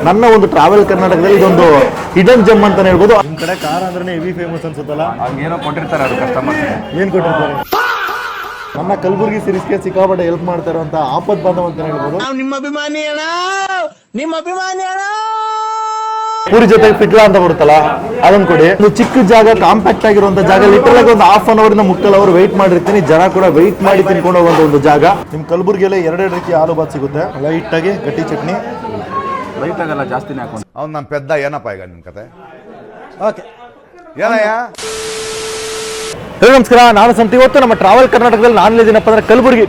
ನನ್ನ ಒಂದು ಟ್ರಾವೆಲ್ ಕರ್ನಾಟಕದಲ್ಲಿ ಇದೊಂದು ಹಿಡನ್ ಜಮ್ ಅಂತ ಹೇಳ್ಬೋದು. ನಿಮ್ಮ ಕಡೆ ಖಾರ ಅಂದ್ರೆ ಹೆವಿ ಫೇಮಸ್ ಅನ್ಸುತ್ತಲ್ಲ, ಏನೋ ಕೊಟ್ಟಿರ್ತಾರೆ ಅದು ಕಸ್ಟಮರ್. ಏನು ಕೊಟ್ಟಿರ್ತಾರೆ? ನಮ್ಮ ಕಲಬುರಗಿ ಸಿರೀಸ್ಗೆ ಸಿಕ್ಕಾಪಟ್ಟೆ ಹೆಲ್ಪ್ ಮಾಡ್ತಾ ಇರುವಂತ ಆಪತ್ ಬಾಂಧವ ಅಂತ ಹೇಳ್ಬೋದು. ನಿಮ್ಮ ಅಭಿಮಾನಿ ಅಣ್ಣ, ನಿಮ್ಮ ಅಭಿಮಾನಿ ಅಣ್ಣ. ಪೂರಿ ಜೊತೆಗೆ ಪಿಟ್ಲಾ ಅಂತ ಬರುತ್ತಲ್ಲ ಅದನ್ನ ಕೊಡಿ. ಒಂದು ಚಿಕ್ಕ ಜಾಗ, ಕಾಂಪ್ಯಾಕ್ಟ್ ಆಗಿರುವಂತ ಜಾಗ, ಲಿಟರಲ್ ಆಗಿ ಒಂದು ಹಾಫ್ ಅನ್ ಅವರ್ ಇಂದ ಮುಕ್ಕಾಲ್ ಅವರ್ ವೆಯ್ಟ್ ಮಾಡಿರ್ತೀನಿ. ಜನ ಕೂಡ ವೆಯ್ಟ್ ಮಾಡಿ ತಿನ್ಕೊಂಡು ಹೋಗುವಂತ ಒಂದು ಜಾಗ. ನಿಮ್ ಕಲಬುರಗಿಯಲ್ಲಿ ಎರಡೆರಡು ರೀತಿ ಆಲೂ ಬಾತ್ ಸಿಗುತ್ತೆ. ಲೈಟ್ ಆಗಿ ಗಟ್ಟಿ ಚಟ್ನಿ, ಲೈಟ್ ಆಗಲ್ಲ, ಜಾಸ್ತಿನೇ ಹಾಕೊಂಡು. ಅವ್ನು ನಮ್ಮ ಪೆದ್ದ ಏನಪ್ಪ ಈಗ ನಿಮ್ ಕತೆ? ಓಕೆ ಏನಯ್ಯ? ನಮಸ್ಕಾರ, ನಾನು ಸಂತ. ಇವತ್ತು ನಮ್ಮ ಟ್ರಾವೆಲ್ ಕರ್ನಾಟಕದಲ್ಲಿ ನಾನು ಇದ್ದೀನಪ್ಪ ಅಂದ್ರೆ ಕಲಬುರಗಿ.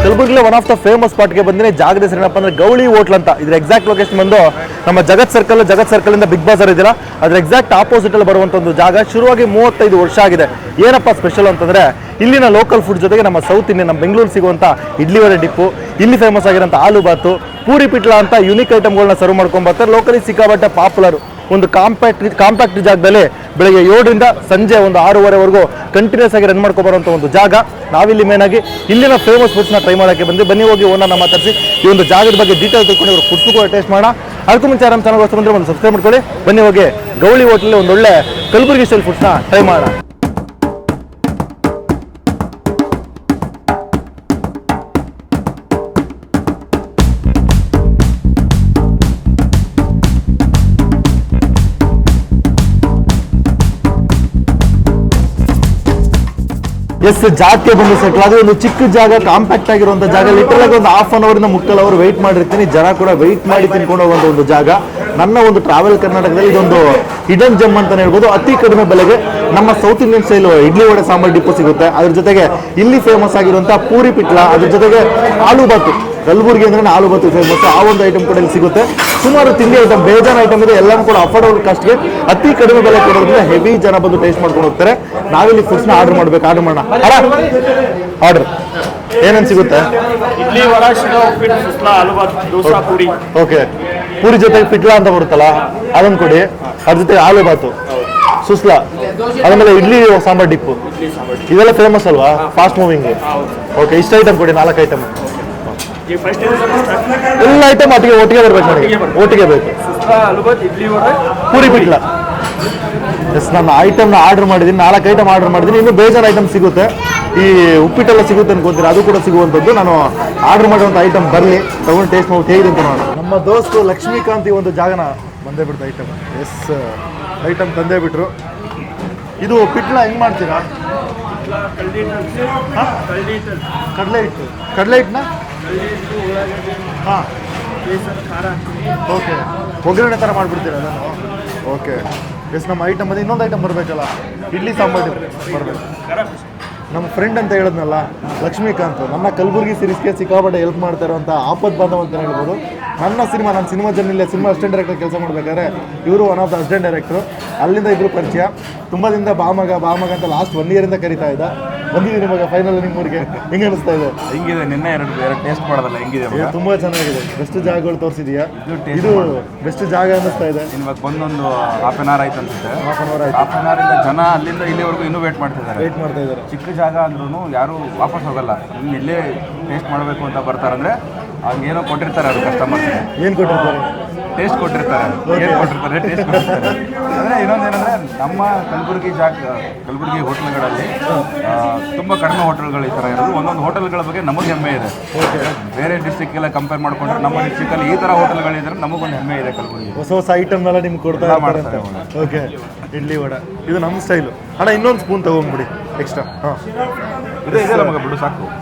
ಕಲಬುರಗಿಲಿ ಒನ್ ಆಫ್ ದ ಫೇಮಸ್ ಸ್ಪಾಟ್ಗೆ ಬಂದಿನಿ. ಜಾಗದ ಹೆಸರು ಏನಪ್ಪ ಅಂದ್ರೆ ಗೌಳಿ ಹೋಟ್ಲ್ ಅಂತ. ಇದ್ರ ಎಕ್ಸಾಕ್ಟ್ ಲೊಕೇಶನ್ ಬಂದು ನಮ್ಮ ಜಗತ್ ಸರ್ಕಲ್ ಇಂದ ಬಿಗ್ ಬಾಜಾರ್ ಇದೆಯಲ್ಲ ಅದ್ರ ಎಕ್ಸಾಕ್ಟ್ ಆಪೋಸಿಟ್ ಅಲ್ಲಿ ಬರುವಂತ ಒಂದು ಜಾಗ. ಶುರುವಾಗಿ 35 ವರ್ಷ ಆಗಿದೆ. ಏನಪ್ಪ ಸ್ಪೆಷಲ್ ಅಂತಂದ್ರೆ ಇಲ್ಲಿನ ಲೋಕಲ್ ಫುಡ್ ಜೊತೆಗೆ ನಮ್ಮ ಸೌತ್ ಇಂಡಿಯನ್, ನಮ್ಮ ಬೆಂಗಳೂರು ಸಿಗುವಂತ ಇಡ್ಲಿ ವಡೆ ಡಿಪ್ಪು, ಇಲ್ಲಿ ಫೇಮಸ್ ಆಗಿರೋಂಥ ಆಲೂ ಬಾತು, ಪೂರಿ ಪಿಟ್ಲಾ ಅಂತ ಯುನಿಕ್ ಐಟಮ್ಗಳನ್ನ ಸರ್ವ್ ಮಾಡ್ಕೊಂಡ್ ಬರ್ತಾರೆ. ಲೋಕಲಿ ಸಿಕ್ಕಾಬಟ್ಟೆ ಪಾಪ್ಯುಲರ್. ಒಂದು ಕಾಂಪ್ಯಾಕ್ಟ್ ಜಾಗದಲ್ಲಿ ಬೆಳಗ್ಗೆ 7ರಿಂದ ಸಂಜೆ ಒಂದು 6:30ವರೆಗೂ ಕಂಟಿನ್ಯೂಸ್ ಆಗಿ ರನ್ ಮಾಡ್ಕೊ ಬರುವಂಥ ಒಂದು ಜಾಗ. ನಾವಿಲ್ಲಿ ಮೇನ್ ಆಗಿ ಇಲ್ಲಿನ ಫೇಮಸ್ ಫುಡ್ಸ್ನ ಟ್ರೈ ಮಾಡೋಕ್ಕೆ ಬಂದು ಬನ್ನಿ, ಹೋಗಿ ಓನರ್ನ ಮಾತಾಡಿಸಿ ಈ ಒಂದು ಜಾಗದ ಬಗ್ಗೆ ಡೀಟೇಲ್ ತಿಳ್ಕೊಂಡು ಇವರು ಫುಡ್ಸ್ ಕೂಡ ಟೇಸ್ಟ್ ಮಾಡೋಣ. ಅದಕ್ಕೂ ಮುಂಚೆ ನಮ್ಮ ಚಾನಲ್ ಹೊಸ ಬಂದರೆ ಒಂದು ಸಬ್ಸ್ಕ್ರೈಬ್ ಮಾಡ್ಕೊಳ್ಳಿ. ಬನ್ನಿ ಹೋಗಿ ಗೌಳಿ ಹೋಟ್ಲಲ್ಲಿ ಒಂದೊಳ್ಳೆ ಕಲಬುರಗಿ ಸ್ಟೈಲ್ ಫುಡ್ಸ್ನ ಟ್ರೈ ಮಾಡೋಣ. ಎಸ್, ಜಾಗಕ್ಕೆ ಬಂದು ಸೆಟ್ಲ್. ಅದು ಒಂದು ಚಿಕ್ಕ ಜಾಗ, ಕಾಂಪ್ಯಾಕ್ಟ್ ಆಗಿರುವಂತ ಜಾಗ. ಲಿಟರಲ್ ಆಗಿ ಒಂದು ಹಾಫ್ ಅನ್ ಅವರ್ ಇಂದ ಮುಕ್ಕಾಲ್ ಅವರ್ ವೆಯ್ಟ್ ಮಾಡಿರ್ತೀನಿ. ಜನ ಕೂಡ ವೆಯ್ಟ್ ಮಾಡಿ ತಿನ್ಕೊಂಡು ಹೋಗುವಂತ ಒಂದು ಜಾಗ. ನನ್ನ ಒಂದು ಟ್ರಾವೆಲ್ ಕರ್ನಾಟಕದಲ್ಲಿ ಇದೊಂದು ಹಿಡನ್ ಜಮ್ ಅಂತ ಹೇಳ್ಬೋದು. ಅತಿ ಕಡಿಮೆ ಬೆಲೆಗೆ ನಮ್ಮ south Indian style idli vada sambar dip ಸಿಗುತ್ತೆ. ಅದ್ರ ಜೊತೆಗೆ ಇಲ್ಲಿ ಫೇಮಸ್ ಆಗಿರುವಂತಹ ಪೂರಿ ಪಿಟ್ಲಾ, ಅದ್ರ ಜೊತೆಗೆ ಆಲೂ ಬಾತು. ಕಲಬುರಗಿ ಅಂದ್ರೆ ಆಲೂ ಬಾತು ಫೇಮಸ್. ಆ ಒಂದು ಐಟಮ್ ಕೂಡ ಇಲ್ಲಿ ಸಿಗುತ್ತೆ. ಸುಮಾರು ತಿಂಡಿ ಐಟಮ್, ಬೇಜಾನ್ ಐಟಮ್ ಇದೆ. ಎಲ್ಲರೂ ಕೂಡ ಅಫೋರ್ಡಬಲ್ ಕಾಸ್ಟ್ಗೆ ಅತಿ ಕಡಿಮೆ ಬೆಲೆ ಕೊಡೋದ್ರಿಂದ ಹೆವಿ ಜನ ಬಂದು ಟೇಸ್ಟ್ ಮಾಡ್ಕೊಂಡು ಹೋಗ್ತಾರೆ. ನಾವಿಲ್ಲಿ ಫುಡ್ಸ್ನ ಆರ್ಡರ್ ಮಾಡ್ಬೇಕು. ಆರ್ಡರ್ ಮಾಡೋಣ. ಆರ್ಡರ್ ಏನೇನು ಸಿಗುತ್ತೆ? ಇಡ್ಲಿ ವಡ, ಶಿರಾ, ಉಪ್ಪಿಟ್ಟು, ಸುಸ್ಲಾ, ಆಲೂ ಬಾತ್, ದೋಸಾ, ಪೂರಿ. ಓಕೆ, ಪೂರಿ ಜೊತೆಗೆ ಪಿಟ್ಲಾ ಅಂತ ಬರುತ್ತಲ್ಲ ಅದನ್ನ ಕೊಡಿ. ಅದ್ರ ಜೊತೆ ಆಲೂ ಬಾತು, ಸುಸ್ಲಾ, ಆಮೇಲೆ ಇಡ್ಲಿ ಸಾಂಬಾರ್ ಡಿಪ್ಪು, ಇದೆಲ್ಲ ಫೇಮಸ್ ಅಲ್ವಾ, ಫಾಸ್ಟ್ ಮೂವಿಂಗ್. ಓಕೆ, ಇಷ್ಟು ಐಟಮ್ ಕೊಡಿ, 4 ಐಟಮ್. ಎಲ್ಲ ಐಟಮ್ ಒಟ್ಟಿಗೆ ಬರ್ಬೇಕು ನನಗೆ, ಒಟ್ಟಿಗೆ ಬೇಕು. ಪೂರಿ ಪಿಟ್ಲಾ. ಎಸ್, ನಾನು ಐಟಮ್ನ ಆರ್ಡರ್ ಮಾಡಿದ್ದೀನಿ, 4 ಐಟಮ್ ಆರ್ಡರ್ ಮಾಡಿದ್ದೀನಿ. ಇನ್ನೂ ಬೇಜಾರು ಐಟಮ್ ಸಿಗುತ್ತೆ. ಈ ಉಪ್ಪಿಟ್ಟೆಲ್ಲ ಸಿಗುತ್ತೆ ಅನ್ಕೋತೀರ, ಅದು ಕೂಡ ಸಿಗುವಂಥದ್ದು. ನಾನು ಆರ್ಡರ್ ಮಾಡುವಂಥ ಐಟಮ್ ಬರಲಿ, ತಗೊಂಡು ಟೇಸ್ಟ್ ಮಾಡಿ ಹೇಗಿದೆ ಅಂತ ನೋಡೋಣ. ನಮ್ಮ ದೋಸ್ತು ಲಕ್ಷ್ಮೀಕಾಂತ್ ಈ ಒಂದು ಜಾಗನ ಬಂದೇ ಬಿಡ್ತು ಐಟಮ್. ಎಸ್, ಐಟಮ್ ತಂದೇ ಬಿಟ್ರು. ಇದು ಪಿಟ್ಲಾ ಹೆಂಗೆ ಮಾಡ್ತೀರಾ? ಕಡಲೆ ಹಿಟ್ಟನ್ನ ಹಾಂ, ಓಕೆ, ಒಗ್ಗರಣೆ ಥರ ಮಾಡಿಬಿಡ್ತೀರಾ ಅದನ್ನು? ಓಕೆ. ಎಸ್, ನಮ್ಮ ಐಟಮ್ ಬಂದು ಇನ್ನೊಂದು ಐಟಮ್ ಬರಬೇಕಲ್ಲ, ಇಡ್ಲಿ ಸಾಂಬಾರ್ ಬರಬೇಕು. ನಮ್ಮ ಫ್ರೆಂಡ್ ಅಂತ ಹೇಳಿದ್ನಲ್ಲ ಲಕ್ಷ್ಮೀಕಾಂತ್, ನನ್ನ ಕಲಬುರಗಿ ಸಿರೀಸ್ಗೆ ಸಿಕ್ಕಾಪಟ್ಟೆ ಹೆಲ್ಪ್ ಮಾಡ್ತಾ ಇರುವಂಥ ಆಪತ್ ಬಾಂಧವ ಅಂತ ಹೇಳ್ಬೋದು. ನನ್ನ ಸಿನಿಮಾ ಜರ್ನಿಲಿ ಸಿನಿಮಾ ಅಸಿಸ್ಟೆಂಟ್ ಡೈರೆಕ್ಟರ್ ಕೆಲಸ ಮಾಡಬೇಕಾದ್ರೆ ಇವರು ಒನ್ ಆಫ್ ದ ಅಸಿಸ್ಟೆಂಟ್ ಡೈರೆಕ್ಟ್ರು. ಅಲ್ಲಿಂದ ಇಬ್ಬರು ಪರಿಚಯ. ತುಂಬ ದಿನದ ಬಾಮಗ ಅಂತ ಲಾಸ್ಟ್ 1 ಇಯರಿಂದ ಕರೀತಾ ಇದ್ದ. ಬಂದಿದ್ದೀನಿ ಇವಾಗ ಫೈನಲ್ ನಿಮ್ಮೂರಿಗೆ. ಹೆಂಗೆ ಅನಿಸ್ತಾ ಇದೆ? ಹೆಂಗಿದೆ? ನಿನ್ನೆ ಎರಡು ಟೇಸ್ಟ್ ಮಾಡೋದಲ್ಲ, ಹೆಂಗಿದೆ? ತುಂಬ ಚೆನ್ನಾಗಿದೆ. ಬೆಸ್ಟ್ ಜಾಗಗಳು ತೋರಿಸಿದೀಯಾ. ಇದು ಬೆಸ್ಟ್ ಜಾಗ ಅನ್ನಿಸ್ತಾ ಇದೆ. ಇವಾಗ ಬಂದೊಂದು ಹಾಫ್ ಆನ್ ಅವರ್ ಆಯ್ತು ಅನ್ಸುತ್ತೆ. ಹಾಫ್ ಆನ್ ಅವರ್ ಇಂದ ಜನ ಅಲ್ಲಿಂದ ಇಲ್ಲಿವರೆಗೂ ಇನ್ನೂ ವೇಟ್ ಮಾಡ್ತಾ ಇದ್ದಾರೆ. ಚಿಕ್ಕ ಜಾಗ ಅಂದ್ರೂ ಯಾರು ವಾಪಸ್ ಹೋಗಲ್ಲ. ಇಲ್ಲೇ ಟೇಸ್ಟ್ ಮಾಡಬೇಕು ಅಂತ ಬರ್ತಾರಂದ್ರೆ ಹಂಗೇನೋ ಕೊಟ್ಟಿರ್ತಾರೆ ಅದು ಕಸ್ಟಮರ್ಸ್. ಏನು ಕೊಟ್ಟಿರ್ತಾರೆ? ಟೇಸ್ಟ್ ಕೊಟ್ಟಿರ್ತಾರೆ. ಟೇಸ್ಟ್ ಕೊಟ್ಟಿರ್ತಾರೆ. ಅಂದರೆ ಇನ್ನೊಂದೇನೆಂದರೆ ನಮ್ಮ ಕಲಬುರಗಿ ಹೋಟೆಲ್ಗಳಲ್ಲಿ ತುಂಬ ಕಡಿಮೆ ಹೋಟೆಲ್ಗಳು ಈ ಥರ ಇರೋದು. ಒಂದೊಂದು ಹೋಟೆಲ್ಗಳ ಬಗ್ಗೆ ನಮಗೆ ಹೆಮ್ಮೆ ಇದೆ. ಬೇರೆ ಡಿಸ್ಟ್ರಿಕ್ಗೆಲ್ಲ ಕಂಪೇರ್ ಮಾಡಿಕೊಂಡ್ರೆ ನಮ್ಮ ಡಿಸ್ಟ್ರಿಕ್ಟಲ್ಲಿ ಈ ಥರ ಹೋಟೆಲ್ಗಳಿದ್ರೆ ನಮಗೊಂದು ಹೆಮ್ಮೆ ಇದೆ. ಕಲಬುರಗಿ ಹೊಸ ಐಟಮ್ನೆಲ್ಲ ನಿಮ್ಗೆ ಕೊಡ್ತಾ ಮಾಡ್ತಾರೆ. ಓಕೆ, ಇಡ್ಲಿ ವಡ ಇದು ನಮ್ಮ ಸ್ಟೈಲು. ಅಣ್ಣ, ಇನ್ನೊಂದು ಸ್ಪೂನ್ ತೊಗೊಂಡ್ಬಿಡಿ ಎಕ್ಸ್ಟ್ರಾ. ಹಾಂ, ಇದೆ ನಮಗೆ ಬಿಡು,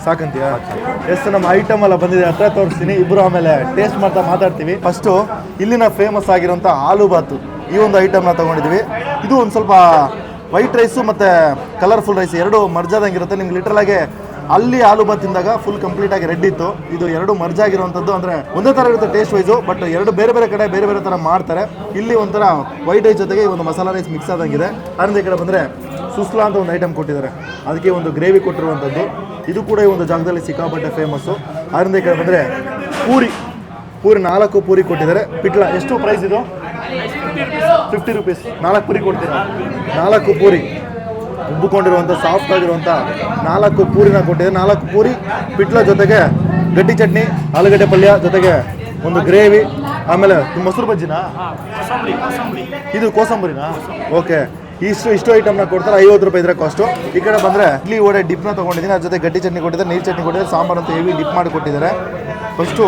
ಸಾಕಂತೀಯಾ? ಎಷ್ಟು ನಮ್ಮ ಐಟಮ್ ಎಲ್ಲ ಬಂದಿದೆ, ಹತ್ರ ತೋರಿಸ್ತೀನಿ. ಇಬ್ಬರು ಆಮೇಲೆ ಟೇಸ್ಟ್ ಮಾತಾಡ್ತೀವಿ. ಫಸ್ಟು ಇಲ್ಲಿನ ಫೇಮಸ್ ಆಗಿರೋಂಥ ಆಲೂ ಬಾತು ಈ ಒಂದು ಐಟಮ್ನ ತೊಗೊಂಡಿದ್ವಿ. ಇದು ಒಂದು ಸ್ವಲ್ಪ ವೈಟ್ ರೈಸು ಮತ್ತು ಕಲರ್ಫುಲ್ ರೈಸ್ ಎರಡು ಮರ್ಜಾದಂಗಿರುತ್ತೆ. ನಿಮ್ಗೆ ಲಿಟ್ರಲಾಗಿ ಅಲ್ಲಿ ಆಲೂ ಬಾತ್ ತಿಂದಾಗ ಫುಲ್ ಕಂಪ್ಲೀಟ್ ಆಗಿ ರೆಡ್ ಇತ್ತು. ಇದು ಎರಡು ಮರ್ಜ್ ಆಗಿರುವಂಥದ್ದು. ಅಂದರೆ ಒಂದೇ ಥರ ಇರುತ್ತೆ ಟೇಸ್ಟ್ ವೈಸು, ಬಟ್ ಎರಡು ಬೇರೆ ಬೇರೆ ಕಡೆ ಬೇರೆ ಥರ ಮಾಡ್ತಾರೆ. ಇಲ್ಲಿ ಒಂಥರ ವೈಟ್ ರೈಸ್ ಜೊತೆಗೆ ಈ ಒಂದು ಮಸಾಲಾ ರೈಸ್ ಮಿಕ್ಸ್ ಆದಂಗಿದೆ. ಅದರಿಂದ ಈ ಕಡೆ ಬಂದರೆ ಸುಸ್ಲಾ ಅಂತ ಒಂದು ಐಟಮ್ ಕೊಟ್ಟಿದ್ದಾರೆ, ಅದಕ್ಕೆ ಒಂದು ಗ್ರೇವಿ ಕೊಟ್ಟಿರುವಂಥದ್ದು. ಇದು ಕೂಡ ಈ ಒಂದು ಜಾಗದಲ್ಲಿ ಸಿಕ್ಕಾಪಟ್ಟೆ ಫೇಮಸ್ಸು. ಅದರಿಂದ ಈ ಕಡೆ ಬಂದರೆ ಪೂರಿ 4 ಪೂರಿ ಕೊಟ್ಟಿದ್ದಾರೆ. ಪಿಟ್ಲ ಎಷ್ಟು ಪ್ರೈಸ್ ಇದು? 50 ರುಪೀಸ್. 4 ಪೂರಿ ಕೊಡ್ತೀರಾ? 4 ಪೂರಿ ಉಬ್ಬಿಕೊಂಡಿರುವಂಥ ಸಾಫ್ಟ್ ಆಗಿರುವಂಥ 4 ಪೂರಿನ ಕೊಟ್ಟಿದ್ದಾರೆ. 4 ಪೂರಿ ಪಿಟ್ಲ ಜೊತೆಗೆ ಗಟ್ಟಿ ಚಟ್ನಿ, ಆಲೂಗಡ್ಡೆ ಪಲ್ಯ ಜೊತೆಗೆ ಒಂದು ಗ್ರೇವಿ, ಆಮೇಲೆ ಮೊಸರು ಬಜ್ಜಿನಾ? ಇದು ಕೋಸಂಬರಿನಾ? ಓಕೆ. ಇಷ್ಟು ಐಟಮ್ನ ಕೊಡ್ತಾರೆ. 50 ರೂಪಾಯಿ ಇದ್ರೆ ಕಾಸ್ಟು. ಈ ಕಡೆ ಬಂದರೆ ಇಡ್ಲಿ ವಡೆ ಡಿಪ್ನ ತೊಗೊಂಡಿದ್ದೀನಿ, ಅದ್ರ ಜೊತೆ ಗಟ್ಟಿ ಚಟ್ನಿ ಕೊಟ್ಟಿದ್ದಾರೆ, ನೀರು ಚಟ್ನಿ ಕೊಟ್ಟಿದ್ದಾರೆ, ಸಾಂಬಾರು ಅಂತ ಹೆವಿ ಡಿಪ್ ಮಾಡಿ ಕೊಟ್ಟಿದ್ದಾರೆ. ಫಸ್ಟು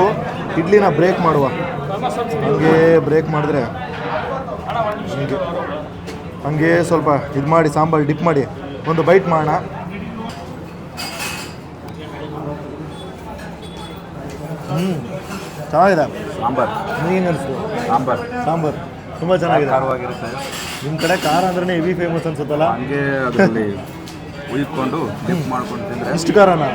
ಇಡ್ಲಿನ ಬ್ರೇಕ್ ಮಾಡುವ, ಹಂಗೆ ಬ್ರೇಕ್ ಮಾಡಿದ್ರೆ ಹಂಗೆ ಸ್ವಲ್ಪ ಇದು ಮಾಡಿ ಸಾಂಬಾರು ಡಿಪ್ ಮಾಡಿ ಒಂದು ಬೈಟ್ ಮಾಡೋಣ. ಚೆನ್ನಾಗಿದೆ ಸಾಂಬಾರ್. ನಿಮಗೆ ಅನಿಸ್ತು? ಸಾಂಬಾರು ತುಂಬ ಚೆನ್ನಾಗಿದೆ. ಖಾರವಾಗಿರುತ್ತೆ. ನಿಮ್ಮ ಕಡೆ ಖಾರ ಅಂದ್ರೆ ಹೆವಿ ಫೇಮಸ್ ಅನ್ಸುತ್ತಲ್ಲ? ಹಂಗೆ ಅದರಲ್ಲಿ ಉಯ್ಕೊಂಡು ಡಿಪ್ ಮಾಡ್ಕೊಂಡು ತಿಂದರೆ ಇಷ್ಟು ಖಾರನಾ?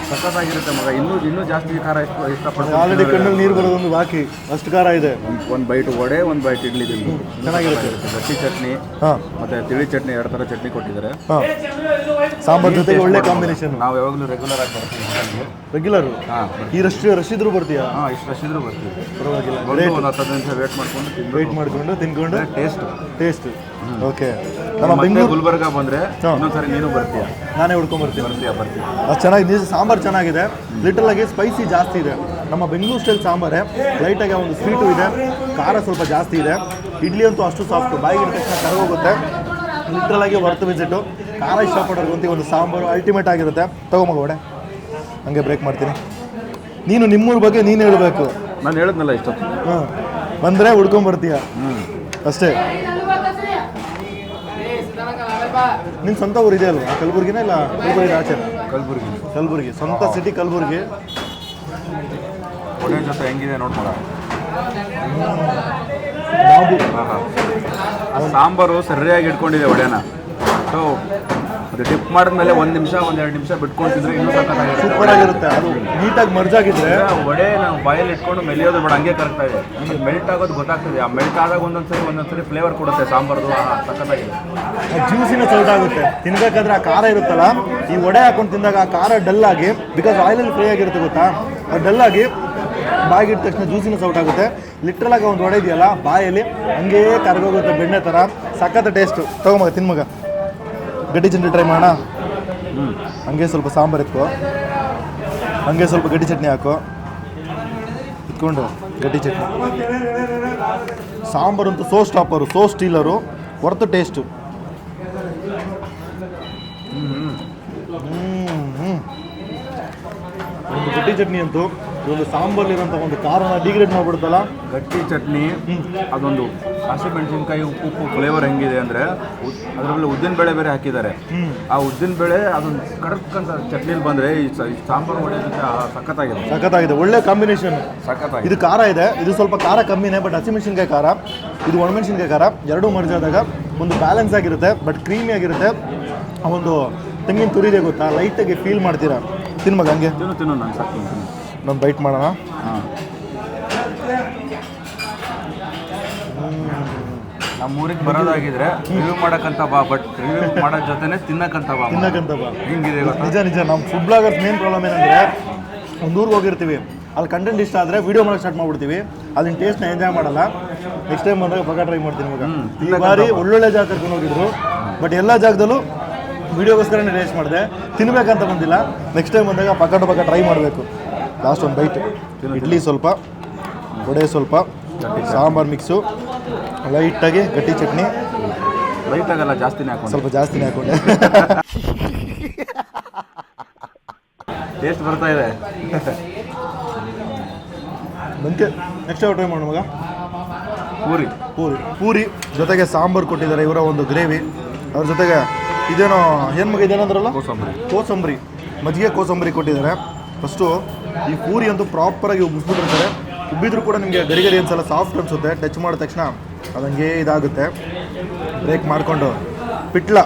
ಸಖತ್ತಾಗಿರುತ್ತೆ ಮಗ. ಇನ್ನೂ ಜಾಸ್ತಿ ಖಾರ ಇಷ್ಟಪಡ್ತಾರೆ. ಆಲ್ರೆಡಿ ಕಣ್ಣಲ್ಲಿ ನೀರು ಬರೋದೊಂದು ಬಾಕಿ, ಅಷ್ಟು ಖಾರ ಇದೆ. ಒಂದು ಬೈಟ್ ವಡೆ, ಒಂದು ಬೈಟ್ ಇಡ್ಲಿ ತಿಂದು ಚೆನ್ನಾಗಿರುತ್ತೆ. ಗಟ್ಟಿ ಚಟ್ನಿ ಹಾಂ, ಮತ್ತು ತಿಳಿ ಚಟ್ನಿ 2 ಥರ ಚಟ್ನಿ ಕೊಟ್ಟಿದ್ದಾರೆ. ಹಾಂ, ಸಾಂಬಾರು ಜೊತೆಗೆ ಒಳ್ಳೆ ಕಾಂಬಿನೇಷನ್. ನಾವು ಯಾವಾಗಲೂ ರೆಗ್ಯುಲರ್ ಆಗಿ ಬರ್ತೀವಿ. ರೆಗ್ಯುಲರು? ಹಾಂ, ಈ ರಶ್ ಇದ್ರೂ ಬರ್ತೀಯಾ? ಹಾಂ, ಇಷ್ಟು ರಶಿದ್ರು ಬರ್ತೀವಿ. ಪರವಾಗಿಲ್ಲ. ಒಂದು 10 ನಿಮಿಷ ವೇಟ್ ಮಾಡ್ಕೊಂಡು ತಿನ್ಕೊಂಡು ಟೇಸ್ಟ್. ಓಕೆ. ನಮ್ಮ ಬೆಂಗಳೂರು ಗುಲ್ಬರ್ಗ ಬಂದರೆ ಇನ್ನೊಂದ್ಸರಿ ನೀನು ಬರ್ತೀಯ. ನಾನೇ ಹುಡ್ಕೊಂಡ್ಬರ್ತೀನಿ. ಬರ್ತೀಯ. ಅದು ಚೆನ್ನಾಗಿದೆ. ಸಾಂಬಾರು ಚೆನ್ನಾಗಿದೆ. ಲಿಟಲಾಗಿ ಸ್ಪೈಸಿ ಜಾಸ್ತಿ ಇದೆ. ನಮ್ಮ ಬೆಂಗಳೂರು ಸ್ಟೈಲ್ ಸಾಂಬಾರೇ. ಲೈಟಾಗಿ ಒಂದು ಸ್ವೀಟು ಇದೆ, ಖಾರ ಸ್ವಲ್ಪ ಜಾಸ್ತಿ ಇದೆ. ಇಡ್ಲಿ ಅಂತೂ ಅಷ್ಟು ಸಾಫ್ಟು, ಬಾಯಿಗೆ ತಕ್ಷಣ ಕರಗೋಗುತ್ತೆ. ಲಿಟ್ರಲಾಗಿ ವರ್ತ್ ವಿಸಿಟು. ಖಾರ ಇಷ್ಟಪಡೋರ್ಗಂತ ಒಂದು ಸಾಂಬಾರು ಅಲ್ಟಿಮೇಟ್ ಆಗಿರುತ್ತೆ. ತಗೊಂಬ ವಡೆ. ಹಂಗೆ ಬ್ರೇಕ್ ಮಾಡ್ತೀನಿ. ನೀನು ನಿಮ್ಮೂರ ಬಗ್ಗೆ ನೀನು ಹೇಳಬೇಕು. ನಾನು ಹೇಳಿದ್ನಲ್ಲ ಇಷ್ಟೊತ್ತು. ಹಾಂ, ಬಂದರೆ ಹುಡ್ಕೊಂಬರ್ತೀಯ ಅಷ್ಟೇ. ನಿನ್ನ ಸ್ವಂತ ಊರು ಇದೆ ಅಲ್ವಾ? ಕಲಬುರ್ಗಿನ ಇಲ್ಲ ಕಲಬುರ್ಗಿ ಆಚೆ? ಕಲಬುರ್ಗಿ ಸ್ವಂತ ಸಿಟಿ ಕಲಬುರ್ಗಿ. ಒಳ್ಳೆ ಜೊತೆ ಹೆಂಗಿದೆ ನೋಡ್ಬೋದ. ಸಾಂಬಾರು ಸರಿಯಾಗಿ ಇಟ್ಕೊಂಡಿದೆ ಒಡೆನ. ಸೊ ಅದು ಡಿಪ್ ಮಾಡಿದ್ಮೇಲೆ 1 ನಿಮಿಷ 1-2 ನಿಮಿಷ ಬಿಟ್ಕೊಂತಿದ್ರೆ ಇನ್ನೂ ಸಖತ್ತಾಗಿರುತ್ತೆ. ಸೂಪರ್ ಆಗಿರುತ್ತೆ. ಅದು ನೀಟಾಗಿ ಮರ್ಜ್ ಆಗಿದ್ರೆ ವಡೆ ನಾವು ಬಾಯಲ್ಲಿ ಇಟ್ಕೊಂಡು ಮೆಲಿಯೋದು ಬೇಡ, ಹಂಗೆ ಕರೆಕ್ಟ್ ಇದೆ. ಮೆಲ್ಟ್ ಆಗೋದು ಗೊತ್ತಾಗ್ತದೆ. ಆ ಮೆಲ್ಟ್ ಆದಾಗ ಒಂದೊಂದ್ಸರಿ ಫ್ಲೇವರ್ ಕೊಡುತ್ತೆ ಸಾಂಬಾರ್ದು. ಸಖತ್ತಾಗಿದೆ. ಜ್ಯೂಸಿನ ಸೌಟ್ ಆಗುತ್ತೆ ತಿನ್ಬೇಕಾದ್ರೆ. ಆ ಖಾರ ಇರುತ್ತಲ್ಲ, ಈ ವಡೆ ಹಾಕೊಂಡು ತಿಂದಾಗ ಆ ಖಾರ ಡಲ್ ಆಗಿ, ಬಿಕಾಸ್ ಆಯಿಲಲ್ಲಿ ಫ್ರೈ ಆಗಿರುತ್ತೆ ಗೊತ್ತಾ, ಅದು ಡಲ್ ಆಗಿ ಬಾಯಿಗಿಟ್ಟ ತಕ್ಷಣ ಜ್ಯೂಸಿನ ಸೌಟ್ ಆಗುತ್ತೆ. ಲಿಟ್ರಲಾಗಿ ಒಂದು ವಡೆ ಇದೆಯಲ್ಲ ಬಾಯಲ್ಲಿ ಹಂಗೇ ಕರಗೋಗುತ್ತೆ ಬೆಣ್ಣೆ ಥರ. ಸಖತ್ ಟೇಸ್ಟು. ತಗೊಂಬ ತಿನ್ಮಗ. ಗಟ್ಟಿ ಚಟ್ನಿ ಟ್ರೈ ಮಾಡೋಣ. ಹಂಗೆ ಸ್ವಲ್ಪ ಸಾಂಬಾರು ಎತ್ಕೋ, ಹಂಗೆ ಸ್ವಲ್ಪ ಗಟ್ಟಿ ಚಟ್ನಿ ಹಾಕೋ, ಇಟ್ಕೊಂಡು ಗಟ್ಟಿ ಚಟ್ನಿ. ಸಾಂಬಾರು ಅಂತೂ ಸೋ ಸ್ಟಾಪರು, ಸೋ ಸ್ಟೀಲರು, ಹೊರತು ಟೇಸ್ಟು. ಒಂದು ಗಟ್ಟಿ ಚಟ್ನಿ ಅಂತೂ ಒಂದು ಸಾಂಬಾರ್ಲಿರೋಂಥ ಒಂದು ಖಾರನ ಡಿಗ್ರೇಡ್ ಮಾಡಿಬಿಡುತ್ತಲ್ಲ. ಗಟ್ಟಿ ಚಟ್ನಿ, ಅದೊಂದು ಹಸಿಮೆಣಸಿನ್ಕಾಯಿ ಉಪ್ಪು ಫ್ಲೇವರ್ ಹೆಂಗಿದೆ ಅಂದರೆ ಅದರಲ್ಲಿ ಉದ್ದಿನಬೇಳೆ ಬೇರೆ ಹಾಕಿದ್ದಾರೆ. ಆ ಉದ್ದಿನಬೇಳೆ ಅದೊಂದು ಕಡಕ್ ಅಂತ ಚಟ್ನಿಲಿ ಬಂದರೆ ಈ ಸಾಂಬಾರು ವಡೆ ಜೊತೆ ಸಖತ್ತಾಗಿದೆ. ಒಳ್ಳೆ ಕಾಂಬಿನೇಷನ್. ಸಖತ್ತಾಗಿದೆ. ಇದು ಖಾರ ಇದೆ, ಇದು ಸ್ವಲ್ಪ ಖಾರ ಕಮ್ಮಿನೇ, ಬಟ್ ಹಸಿಮೆಣಸಿನ್ಕಾಯಿ ಖಾರ, ಇದು ಒಣಮೆಣಸಿನ್ಕಾಯಿ ಖಾರ, ಎರಡೂ ಮರ್ಜ್ ಆದಾಗ ಒಂದು ಬ್ಯಾಲೆನ್ಸ್ ಆಗಿರುತ್ತೆ, ಬಟ್ ಕ್ರೀಮಿ ಆಗಿರುತ್ತೆ. ಆ ಒಂದು ತೆಂಗಿನ ತುರಿದೆ ಗೊತ್ತಾ, ಲೈಟಾಗಿ ಫೀಲ್ ಮಾಡ್ತೀರಾ. ತಿನ್ಮಗ ಹಂಗೆ ತಿನ್ನು ನಾನು ಸಾಕು. ನಾನು ಬೈಟ್ ಮಾಡೋಣ. ಹಾಂ, ನಮ್ಮ ಊರಿಗೆ ಬರೋದಾಗಿದ್ರೆ ರಿವ್ಯೂ ಮಾಡೋಕ್ಕಂತ ಬಾ, ಬಟ್ ರಿವ್ಯೂ ಮಾಡೋ ಜೊತೆನೇ ತಿನ್ನಕ್ಕಂತ ಬಾ. ಹಿಂಗಿದೆ ನಿಜ. ನಮ್ಮ ಫುಡ್ ಬ್ಲಾಗರ್ಸ್ ಮೇನ್ ಪ್ರಾಬ್ಲಮ್ ಏನಂದರೆ, ಒಂದು ಊರಿಗೆ ಹೋಗಿರ್ತೀವಿ, ಅಲ್ಲಿ ಕಂಟೆಂಟ್ ಇಷ್ಟ ಆದರೆ ವೀಡಿಯೋ ಮಾಡೋಕ್ಕೆ ಸ್ಟಾರ್ಟ್ ಮಾಡ್ಬಿಡ್ತೀವಿ, ಅದನ್ನ ಟೇಸ್ಟ್ನ ಎಂಜಾಯ್ ಮಾಡಲ್ಲ. ನೆಕ್ಸ್ಟ್ ಟೈಮ್ ಬಂದಾಗ ಪಕ್ಕ ಟ್ರೈ ಮಾಡ್ತೀನಿ. ಇವಾಗ ಈ ಬಾರಿ ಒಳ್ಳೊಳ್ಳೆ ಜಾಗ ಕರ್ಕೊಂಡು ಹೋಗಿದ್ರು, ಬಟ್ ಎಲ್ಲ ಜಾಗದಲ್ಲೂ ವೀಡಿಯೋಗೋಸ್ಕರನೇ ಟೇಸ್ಟ್ ಮಾಡಿದೆ, ತಿನ್ನಬೇಕಂತ ಬಂದಿಲ್ಲ. ನೆಕ್ಸ್ಟ್ ಟೈಮ್ ಬಂದಾಗ ಪಕ್ಕ ಟ್ರೈ ಮಾಡಬೇಕು. ಲಾಸ್ಟ್ ಒಂದು ಬೈಟ್ ಇಡ್ಲಿ ಸ್ವಲ್ಪ, ವಡೆ ಸ್ವಲ್ಪ, ಸಾಂಬಾರು ಮಿಕ್ಸು, ಲೈಟಾಗಿ ಗಟ್ಟಿ ಚಟ್ನಿ. ಲೈಟಾಗಲ್ಲ, ಜಾಸ್ತಿನೇ ಹಾಕೊಂಡು, ಸ್ವಲ್ಪ ಜಾಸ್ತಿನೇ ಹಾಕೊಂಡೆ. ಟೇಸ್ಟ್ ಬರ್ತಾ ಇದೆ. ಬಂಕೆ ನೆಕ್ಸ್ಟ್ ಟ್ರೈ ಮಾಡು ಮಗ. ಪೂರಿ ಜೊತೆಗೆ ಸಾಂಬಾರು ಕೊಟ್ಟಿದ್ದಾರೆ, ಇವರ ಒಂದು ಗ್ರೇವಿ, ಅದ್ರ ಜೊತೆಗೆ ಇದೇನೋ ಏನು ಮಗ ಇದೇನಂದ್ರಲ್ಲ, ಕೋಸಂಬರಿ, ಮಜ್ಜಿಗೆ ಕೋಸಂಬರಿ ಕೊಟ್ಟಿದ್ದಾರೆ. ಫಸ್ಟು ಈ ಪೂರಿ ಅಂತೂ ಪ್ರಾಪರಾಗಿ ಉಬ್ಬಿಸ್ಬಿಟ್ಟಿರ್ತಾರೆ. ಉಬ್ಬಿದ್ರೂ ಕೂಡ ನಿಮಗೆ ಗರಿ ಅನ್ಸಲ್ಲ, ಸಾಫ್ಟ್ ಅನಿಸುತ್ತೆ. ಟಚ್ ಮಾಡಿದ ತಕ್ಷಣ ಅದಂಗೆ ಇದಾಗುತ್ತೆ. ಬ್ರೇಕ್ ಮಾಡಿಕೊಂಡು ಪಿಟ್ಲ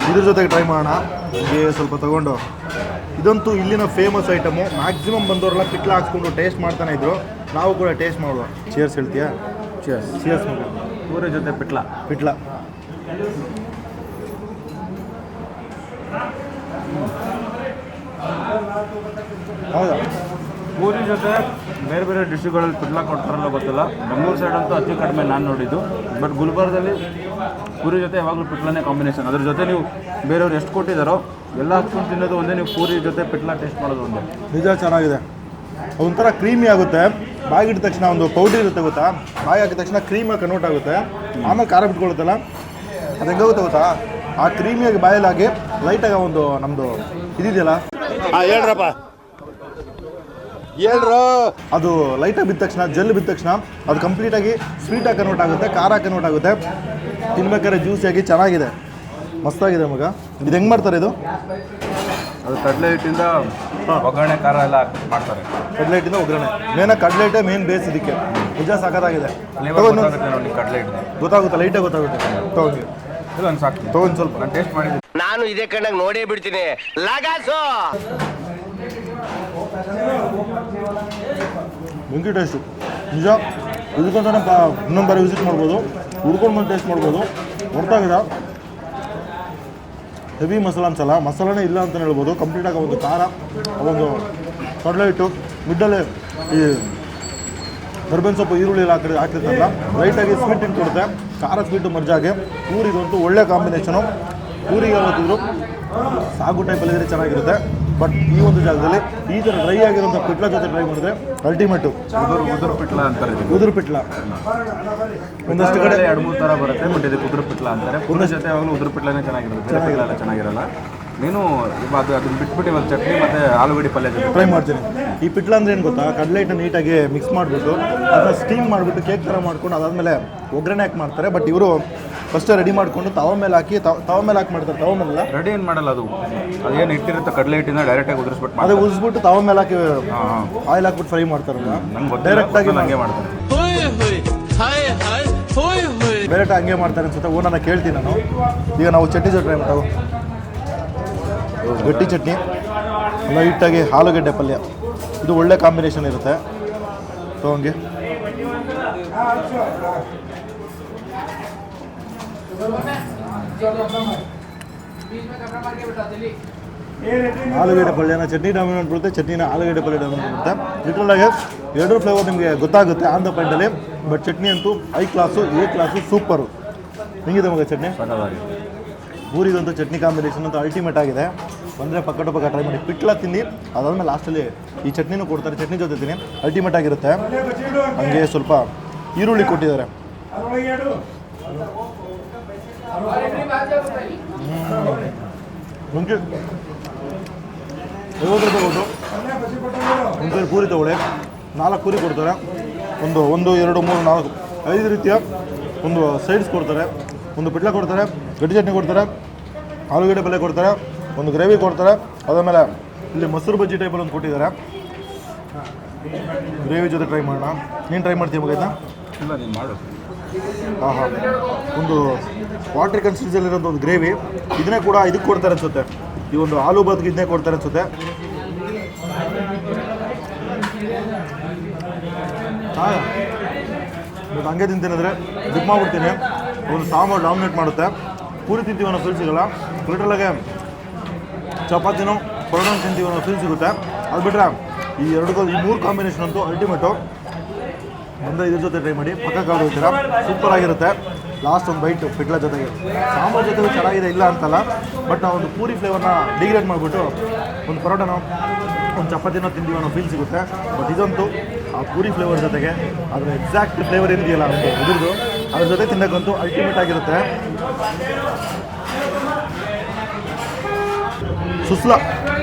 ಇದ್ರ ಜೊತೆಗೆ ಟ್ರೈ ಮಾಡೋಣ. ಹೀಗೆ ಸ್ವಲ್ಪ ತೊಗೊಂಡು, ಇದಂತೂ ಇಲ್ಲಿನ ಫೇಮಸ್ ಐಟಮು. ಮ್ಯಾಕ್ಸಿಮಮ್ ಬಂದವರೆಲ್ಲ ಪಿಟ್ಲ ಹಾಕ್ಸ್ಕೊಂಡು ಟೇಸ್ಟ್ ಮಾಡ್ತಾನೆ ಇದ್ರು. ನಾವು ಕೂಡ ಟೇಸ್ಟ್ ಮಾಡುವ. ಚೇರ್ಸ್ ಹೇಳ್ತೀಯಾ? ಚೇರ್ಸ್ ಮಗ. ಪೂರಿ ಜೊತೆ ಪಿಟ್ಲ. ಹೌದಾ? ಪೂರಿ ಜೊತೆ ಬೇರೆ ಬೇರೆ ಡಿಶ್ಗಳಲ್ಲಿ ಪಿಟ್ಲ ಕೊಡ್ತಾರಲ್ಲ ಗೊತ್ತಿಲ್ಲ. ಬೆಂಗಳೂರು ಸೈಡ್ ಅಂತೂ ಅತಿ ಕಡಿಮೆ ನಾನು ನೋಡಿದ್ದು. ಬಟ್ ಗುಲ್ಬರ್ಗದಲ್ಲಿ ಪೂರಿ ಜೊತೆ ಯಾವಾಗಲೂ ಪಿಟ್ಲನೇ ಕಾಂಬಿನೇಷನ್. ಅದ್ರ ಜೊತೆ ನೀವು ಬೇರೆಯವ್ರು ಎಷ್ಟು ಕೊಟ್ಟಿದ್ದಾರೋ ಎಲ್ಲ ಹಚ್ಕೊಂಡು ತಿನ್ನೋದು ಒಂದೇ, ನೀವು ಪೂರಿ ಜೊತೆ ಪಿಟ್ಲ ಟೇಸ್ಟ್ ಮಾಡೋದು ಒಂದೇ. ನಿಜ ಚೆನ್ನಾಗಿದೆ. ಒಂಥರ ಕ್ರೀಮಿ ಆಗುತ್ತೆ. ಬಾಯಿಗಿಟ್ಟ ತಕ್ಷಣ ಒಂದು ಪೌಡ್ರ್ ಇರುತ್ತೆ ಗೊತ್ತಾ, ಬಾಯಿ ಹಾಕಿದ ತಕ್ಷಣ ಕ್ರೀಮಾಗಿ ಕನ್ವರ್ಟ್ ಆಗುತ್ತೆ. ಆಮೇಲೆ ಖಾರ ಬಿಟ್ಕೊಳ್ಳುತ್ತಲ್ಲ, ಅದು ಹೆಂಗಾಗುತ್ತೆ ಗೊತ್ತಾ, ಆ ಕ್ರೀಮಿಯಾಗಿ ಬಾಯಲ್ಲಾಗಿ ಲೈಟಾಗಿ ಒಂದು ನಮ್ಮದು ಇದಿದೆಯಲ್ಲ, ಹೇಳ್ರಪ್ಪ ಹೇಳ್ರು. ಅದು ಲೈಟಾಗಿ ಬಿದ್ದ ತಕ್ಷಣ, ಜೆಲ್ ಬಿದ್ದ ತಕ್ಷಣ ಅದು ಕಂಪ್ಲೀಟಾಗಿ ಸ್ವೀಟಾಗಿ ಕನ್ವರ್ಟ್ ಆಗುತ್ತೆ, ಖಾರ ಕನ್ವರ್ಟ್ ಆಗುತ್ತೆ. ತಿನ್ಬೇಕಾದ್ರೆ ಜ್ಯೂಸಿಯಾಗಿ ಚೆನ್ನಾಗಿದೆ, ಮಸ್ತಾಗಿದೆ ಮಗ. ಇದು ಹೆಂಗೆ ಮಾಡ್ತಾರೆ ಇದು? ಅದು ಕಡಲೆ ಹಿಟ್ಟಿಂದ ಒಗ್ಗರಣೆ ಖಾರ ಎಲ್ಲ ಮಾಡ್ತಾರೆ. ಕಡಲೆ ಹಿಟ್ಟಿಂದ ಒಗ್ಗರಣೆ ಮೇನಾಗಿ ಕಡಲೆ ಹಿಟ್ಟೆ ಮೇನ್ ಬೇಸ್ ಇದಕ್ಕೆ. ನಿಜ ಸಖತ್ತಾಗಿದೆ. ನೋಡಿ ಕಡಲೆ ಹಿಟ್ಟು ಗೊತ್ತಾಗುತ್ತೆ, ಲೈಟಾಗಿ ಗೊತ್ತಾಗುತ್ತೆ. ತಗೊಂಡು ಇದೊಂದು ಸಾಕು, ತೊಗೊಂಡು ಸ್ವಲ್ಪ ನಾನು ಟೇಸ್ಟ್ ಮಾಡಿದ್ದೀನಿ. ನಾನು ಇದೇ ಕಣ್ಣಾಗ ನೋಡೇ ಬಿಡ್ತೀನಿ ಲಗಾಸು. ಬೆಂಕಿ ಟೇಸ್ಟು ನಿಜ. ಇದಕ್ಕಂತಾನೆ ಇನ್ನೊಂದು ಬಾರಿ ವಿಸಿಟ್ ಮಾಡ್ಬೋದು, ಹುಡ್ಕೊಂಡು ಬಂದು ಟೇಸ್ಟ್ ಮಾಡ್ಬೋದು. ಹೊರತಾಗಿದೆ, ಹೆವಿ ಮಸಾಲ ಅನ್ಸಲ್ಲ, ಮಸಾಲನೇ ಇಲ್ಲ ಅಂತಲೇ ಹೇಳ್ಬೋದು. ಕಂಪ್ಲೀಟಾಗಿ ಒಂದು ಖಾರ, ಒಂದು ಕಡಲೆ ಹಿಟ್ಟು, ಮಿಡ್ಡಲ್ಲಿ ಈ ಕರ್ಬೇವಿನ ಸೊಪ್ಪು, ಈರುಳ್ಳಿ ಎಲ್ಲ ಹಾಕಿರ್ತಾರಲ್ಲ, ಲೈಟಾಗಿ ಸ್ವೀಟ್ ಹಿಂಗೆ ಕೊಡುತ್ತೆ. ಖಾರ ಸ್ವೀಟು ಮರ್ಜಾಗೆ ಪೂರಿಗಂತೂ ಒಳ್ಳೆ ಕಾಂಬಿನೇಷನು. ಪೂರಿಗೆ ಯಾವತ್ತಿದ್ರು ಸಾಗು ಟೈಪಲ್ಲಿದ್ರೆ ಚೆನ್ನಾಗಿರುತ್ತೆ. ಬಟ್ ಈ ಒಂದು ಜಾಗದಲ್ಲಿ ಈ ಥರ ಡ್ರೈ ಆಗಿರೋಂಥ ಪಿಟ್ಲ ಜೊತೆ ಟ್ರೈ ಮಾಡಿದ್ರೆ ಅಲ್ಟಿಮೇಟು. ಉದುರು ಪಿಟ್ಲ ಅಂತಾರೆ. ಉದುರು ಪಿಟ್ಲ ಒಂದಷ್ಟು ಕಡೆ 2-3 ಥರ ಬರುತ್ತೆ. ಬಟ್ ಇದಕ್ಕೆ ಉದುರು ಪಿಟ್ಲ ಅಂತಾರೆ. ಪೂರಿ ಜೊತೆ ಯಾವಾಗಲೂ ಉದುರು ಪಿಟ್ಲನೇ ಚೆನ್ನಾಗಿರುತ್ತೆ, ಚೆನ್ನಾಗಿರಲ್ಲ. ನೀನು ಅದನ್ನ ಬಿಟ್ಬಿಟ್ಟು ಇವಾಗ ಚಟ್ನಿ ಮತ್ತು ಆಲೂಗಡ್ಡೆ ಪಲ್ಯ ಜೊತೆ ಟ್ರೈ ಮಾಡ್ತೀನಿ. ಈ ಪಿಟ್ಲ ಅಂದರೆ ಏನು ಗೊತ್ತಾ, ಕಡಲೆ ಹಿಟ್ಟು ನೀಟಾಗಿ ಮಿಕ್ಸ್ ಮಾಡಿಬಿಟ್ಟು ಅದನ್ನ ಸ್ಟೀಮ್ ಮಾಡಿಬಿಟ್ಟು ಕೇಕ್ ಥರ ಮಾಡ್ಕೊಂಡು ಅದಾದಮೇಲೆ ಒಗ್ಗರಣೆ ಹಾಕಿ ಮಾಡ್ತಾರೆ. ಬಟ್ ಇವರು ಫಸ್ಟೇ ರೆಡಿ ಮಾಡಿಕೊಂಡು ತವ ಮೇಲೆ ಹಾಕಿ ಮಾಡ್ತಾರೆ. ತವ ಮೇಲೆಲ್ಲ ರೆಡಿ ಏನು ಮಾಡಲ್ಲ, ಅದು ಅದೇನು ಇಟ್ಟಿರುತ್ತೆ ಕಡಲೆ ಹಿಟ್ಟಿಂದ ಡೈರೆಕ್ಟಾಗಿ ಉದುರಿಸ್ಬಿಟ್ಟು ಅದೇ ಉದಿಸ್ಬಿಟ್ಟು ತವ ಮೇಲೆ ಹಾಕಿ ಆಯಿಲ್ ಹಾಕ್ಬಿಟ್ಟು ಫ್ರೈ ಮಾಡ್ತಾರಲ್ಲ, ನಂಗೆ ಡೈರೆಕ್ಟಾಗಿ ಹಂಗೆ ಮಾಡ್ತಾರೆ. ಡೈರೆಕ್ಟ್ ಹಂಗೆ ಮಾಡ್ತಾರೆ ಅನ್ಸುತ್ತೆ. ಓನನ್ನ ಕೇಳ್ತೀನಿ ನಾನು. ಈಗ ನಾವು ಚಟ್ನಿ ಜೊತೆ ಟ್ರೈ ಮಾಡ್ತಾವೆ, ಗಟ್ಟಿ ಚಟ್ನಿ, ಲೈಟಾಗಿ ಆಲೂಗಡ್ಡೆ ಪಲ್ಯ, ಇದು ಒಳ್ಳೆ ಕಾಂಬಿನೇಷನ್ ಇರುತ್ತೆ. ತಗೊಂಗೆ ಆಲೂಗಡ್ಡೆ ಪಲ್ಯನ ಚಟ್ನಿ ಡಾಮಿನೇಟ್ ಬರುತ್ತೆ, ಚಟ್ನಿನ ಆಲೂಗಡ್ಡೆ ಪಲ್ಯ ಡಾಮಿನೇಟ್ ಬರುತ್ತೆ. ಲಿಟ್ರಲಾಗಿ ಎರಡೂ ಫ್ಲೇವರ್ ನಿಮಗೆ ಗೊತ್ತಾಗುತ್ತೆ ಆನ್ ದ ಪಾಯಿಂಟಲ್ಲಿ. ಬಟ್ ಚಟ್ನಿ ಅಂತೂ I class, A class, super. ಹೆಂಗಿದೆ ಮಗ ಚಟ್ನಿ? ಪೂರಿಗಂತೂ ಚಟ್ನಿ ಕಾಂಬಿನೇಷನ್ ಅಂತೂ ಅಲ್ಟಿಮೇಟ್ ಆಗಿದೆ. ಬಂದರೆ ಪಕ್ಕ ಟ್ರೈ ಮಾಡಿ, ಪಿಟ್ಲ ತಿನ್ನಿ, ಅದಾದಮೇಲೆ ಲಾಸ್ಟಲ್ಲಿ ಈ ಚಟ್ನಿನೂ ಕೊಡ್ತಾರೆ. ಚಟ್ನಿ ಜೊತೆ ತಿನ್ನಿ, ಅಲ್ಟಿಮೇಟ್ ಆಗಿರುತ್ತೆ. ಹಂಗೆ ಸ್ವಲ್ಪ ಈರುಳ್ಳಿ ಕೊಟ್ಟಿದ್ದಾರೆ. ಮುಂಚೆ 50 ರೂಪಾಯಿ ಕೊಟ್ಟು ಒಂದು ಕೈ ಪೂರಿ ತೊಗೊಳ್ಳಿ, 4 ಪೂರಿ ಕೊಡ್ತಾರೆ. 1 2 3 4 5 ರೀತಿಯ ಒಂದು ಸೈಡ್ಸ್ ಕೊಡ್ತಾರೆ. ಒಂದು ಪಿಟ್ಲ ಕೊಡ್ತಾರೆ, ಗಟ್ಟಿ ಚಟ್ನಿ ಕೊಡ್ತಾರೆ, ಆಲೂಗಡ್ಡೆ ಪಲ್ಯ ಕೊಡ್ತಾರೆ, ಒಂದು ಗ್ರೇವಿ ಕೊಡ್ತಾರೆ. ಅದಾದಮೇಲೆ ಇಲ್ಲಿ ಮೊಸರು ಬಜ್ಜಿ ಟೈಪಲ್ಲಿ ಒಂದು ಕೊಟ್ಟಿದ್ದಾರೆ. ಗ್ರೇವಿ ಜೊತೆ ಟ್ರೈ ಮಾಡೋಣ. ನೀನು ಟ್ರೈ ಮಾಡ್ತೀಯ ಮಗೈತಾ? ಇಲ್ಲ, ನೀನು ಮಾಡು. ಹಾಂ ಹಾಂ, ಒಂದು ವಾಟರ್ ಕನ್ಸಿಸ್ಟೆನ್ಸಿಲಿರೋಂಥ ಒಂದು ಗ್ರೇವಿ, ಇದನ್ನೇ ಕೂಡ ಇದಕ್ಕೆ ಕೊಡ್ತಾರೆ ಅನಿಸುತ್ತೆ. ಈ ಒಂದು ಆಲೂ ಬಾತ್ಗೆ ಇದನ್ನೇ ಕೊಡ್ತಾರೆ ಅನಿಸುತ್ತೆ. ಹಾಂ, ಇವತ್ತು ಹಂಗೆ ತಿಂತೇನೆಂದರೆ ಜಿಪ್ ಮಾಡಿಬಿಡ್ತೀನಿ. ಒಂದು ಸಾಂಬಾರು ಡಾಮಿನೇಟ್ ಮಾಡುತ್ತೆ. ಪೂರಿ ತಿಂತೀವಿ ಅನ್ನೋ ಫೀಲ್ ಸಿಗೋಲ್ಲ. ಲಿಟ್ರಲಾಗೆ ಚಪಾತಿನೋ ಪರೋಟ ತಿಂತೀವಿ ಅನ್ನೋ ಫೀಲ್ ಸಿಗುತ್ತೆ. ಅದು ಬಿಟ್ಟರೆ ಈ 3 ಕಾಂಬಿನೇಷನ್ ಅಂತೂ ಅಲ್ಟಿಮೇಟು. ಅಂದರೆ ಇದ್ರ ಜೊತೆ ಟ್ರೈ ಮಾಡಿ, ಪಕ್ಕ ಕಾಲು ಹೋಗ್ತೀರಾ, ಸೂಪರ್ ಆಗಿರುತ್ತೆ. ಲಾಸ್ಟ್ ಒಂದು ಬೈಟು ಪಿಟ್ಲ ಜೊತೆಗೆ, ಸಾಂಬಾರು ಜೊತೆಗೂ ಚೆನ್ನಾಗಿದೆ, ಇಲ್ಲ ಅಂತಲ್ಲ. ಬಟ್ ನಾವು ಒಂದು ಪೂರಿ ಫ್ಲೇವರ್ನ ಡಿಗ್ರೇಡ್ ಮಾಡಿಬಿಟ್ಟು ಒಂದು ಪರೋಟನೋ ಒಂದು ಚಪಾತಿನೋ ತಿಂತೀವಿ ಅನ್ನೋ ಫೀಲ್ ಸಿಗುತ್ತೆ. ಬಟ್ ಇದಂತೂ ಆ ಪೂರಿ ಫ್ಲೇವರ್ ಜೊತೆಗೆ ಅದರ ಎಕ್ಸಾಕ್ಟ್ ಫ್ಲೇವರ್ ಏನಿದೆಯಲ್ಲ ಒಂದು ಇದ್ರದ್ದು, ಅದ್ರ ಜೊತೆ ತಿನ್ನೋಕ್ಕಂತೂ ಅಲ್ಟಿಮೇಟ್ ಆಗಿರುತ್ತೆ. ಸುಸ್ಲಾ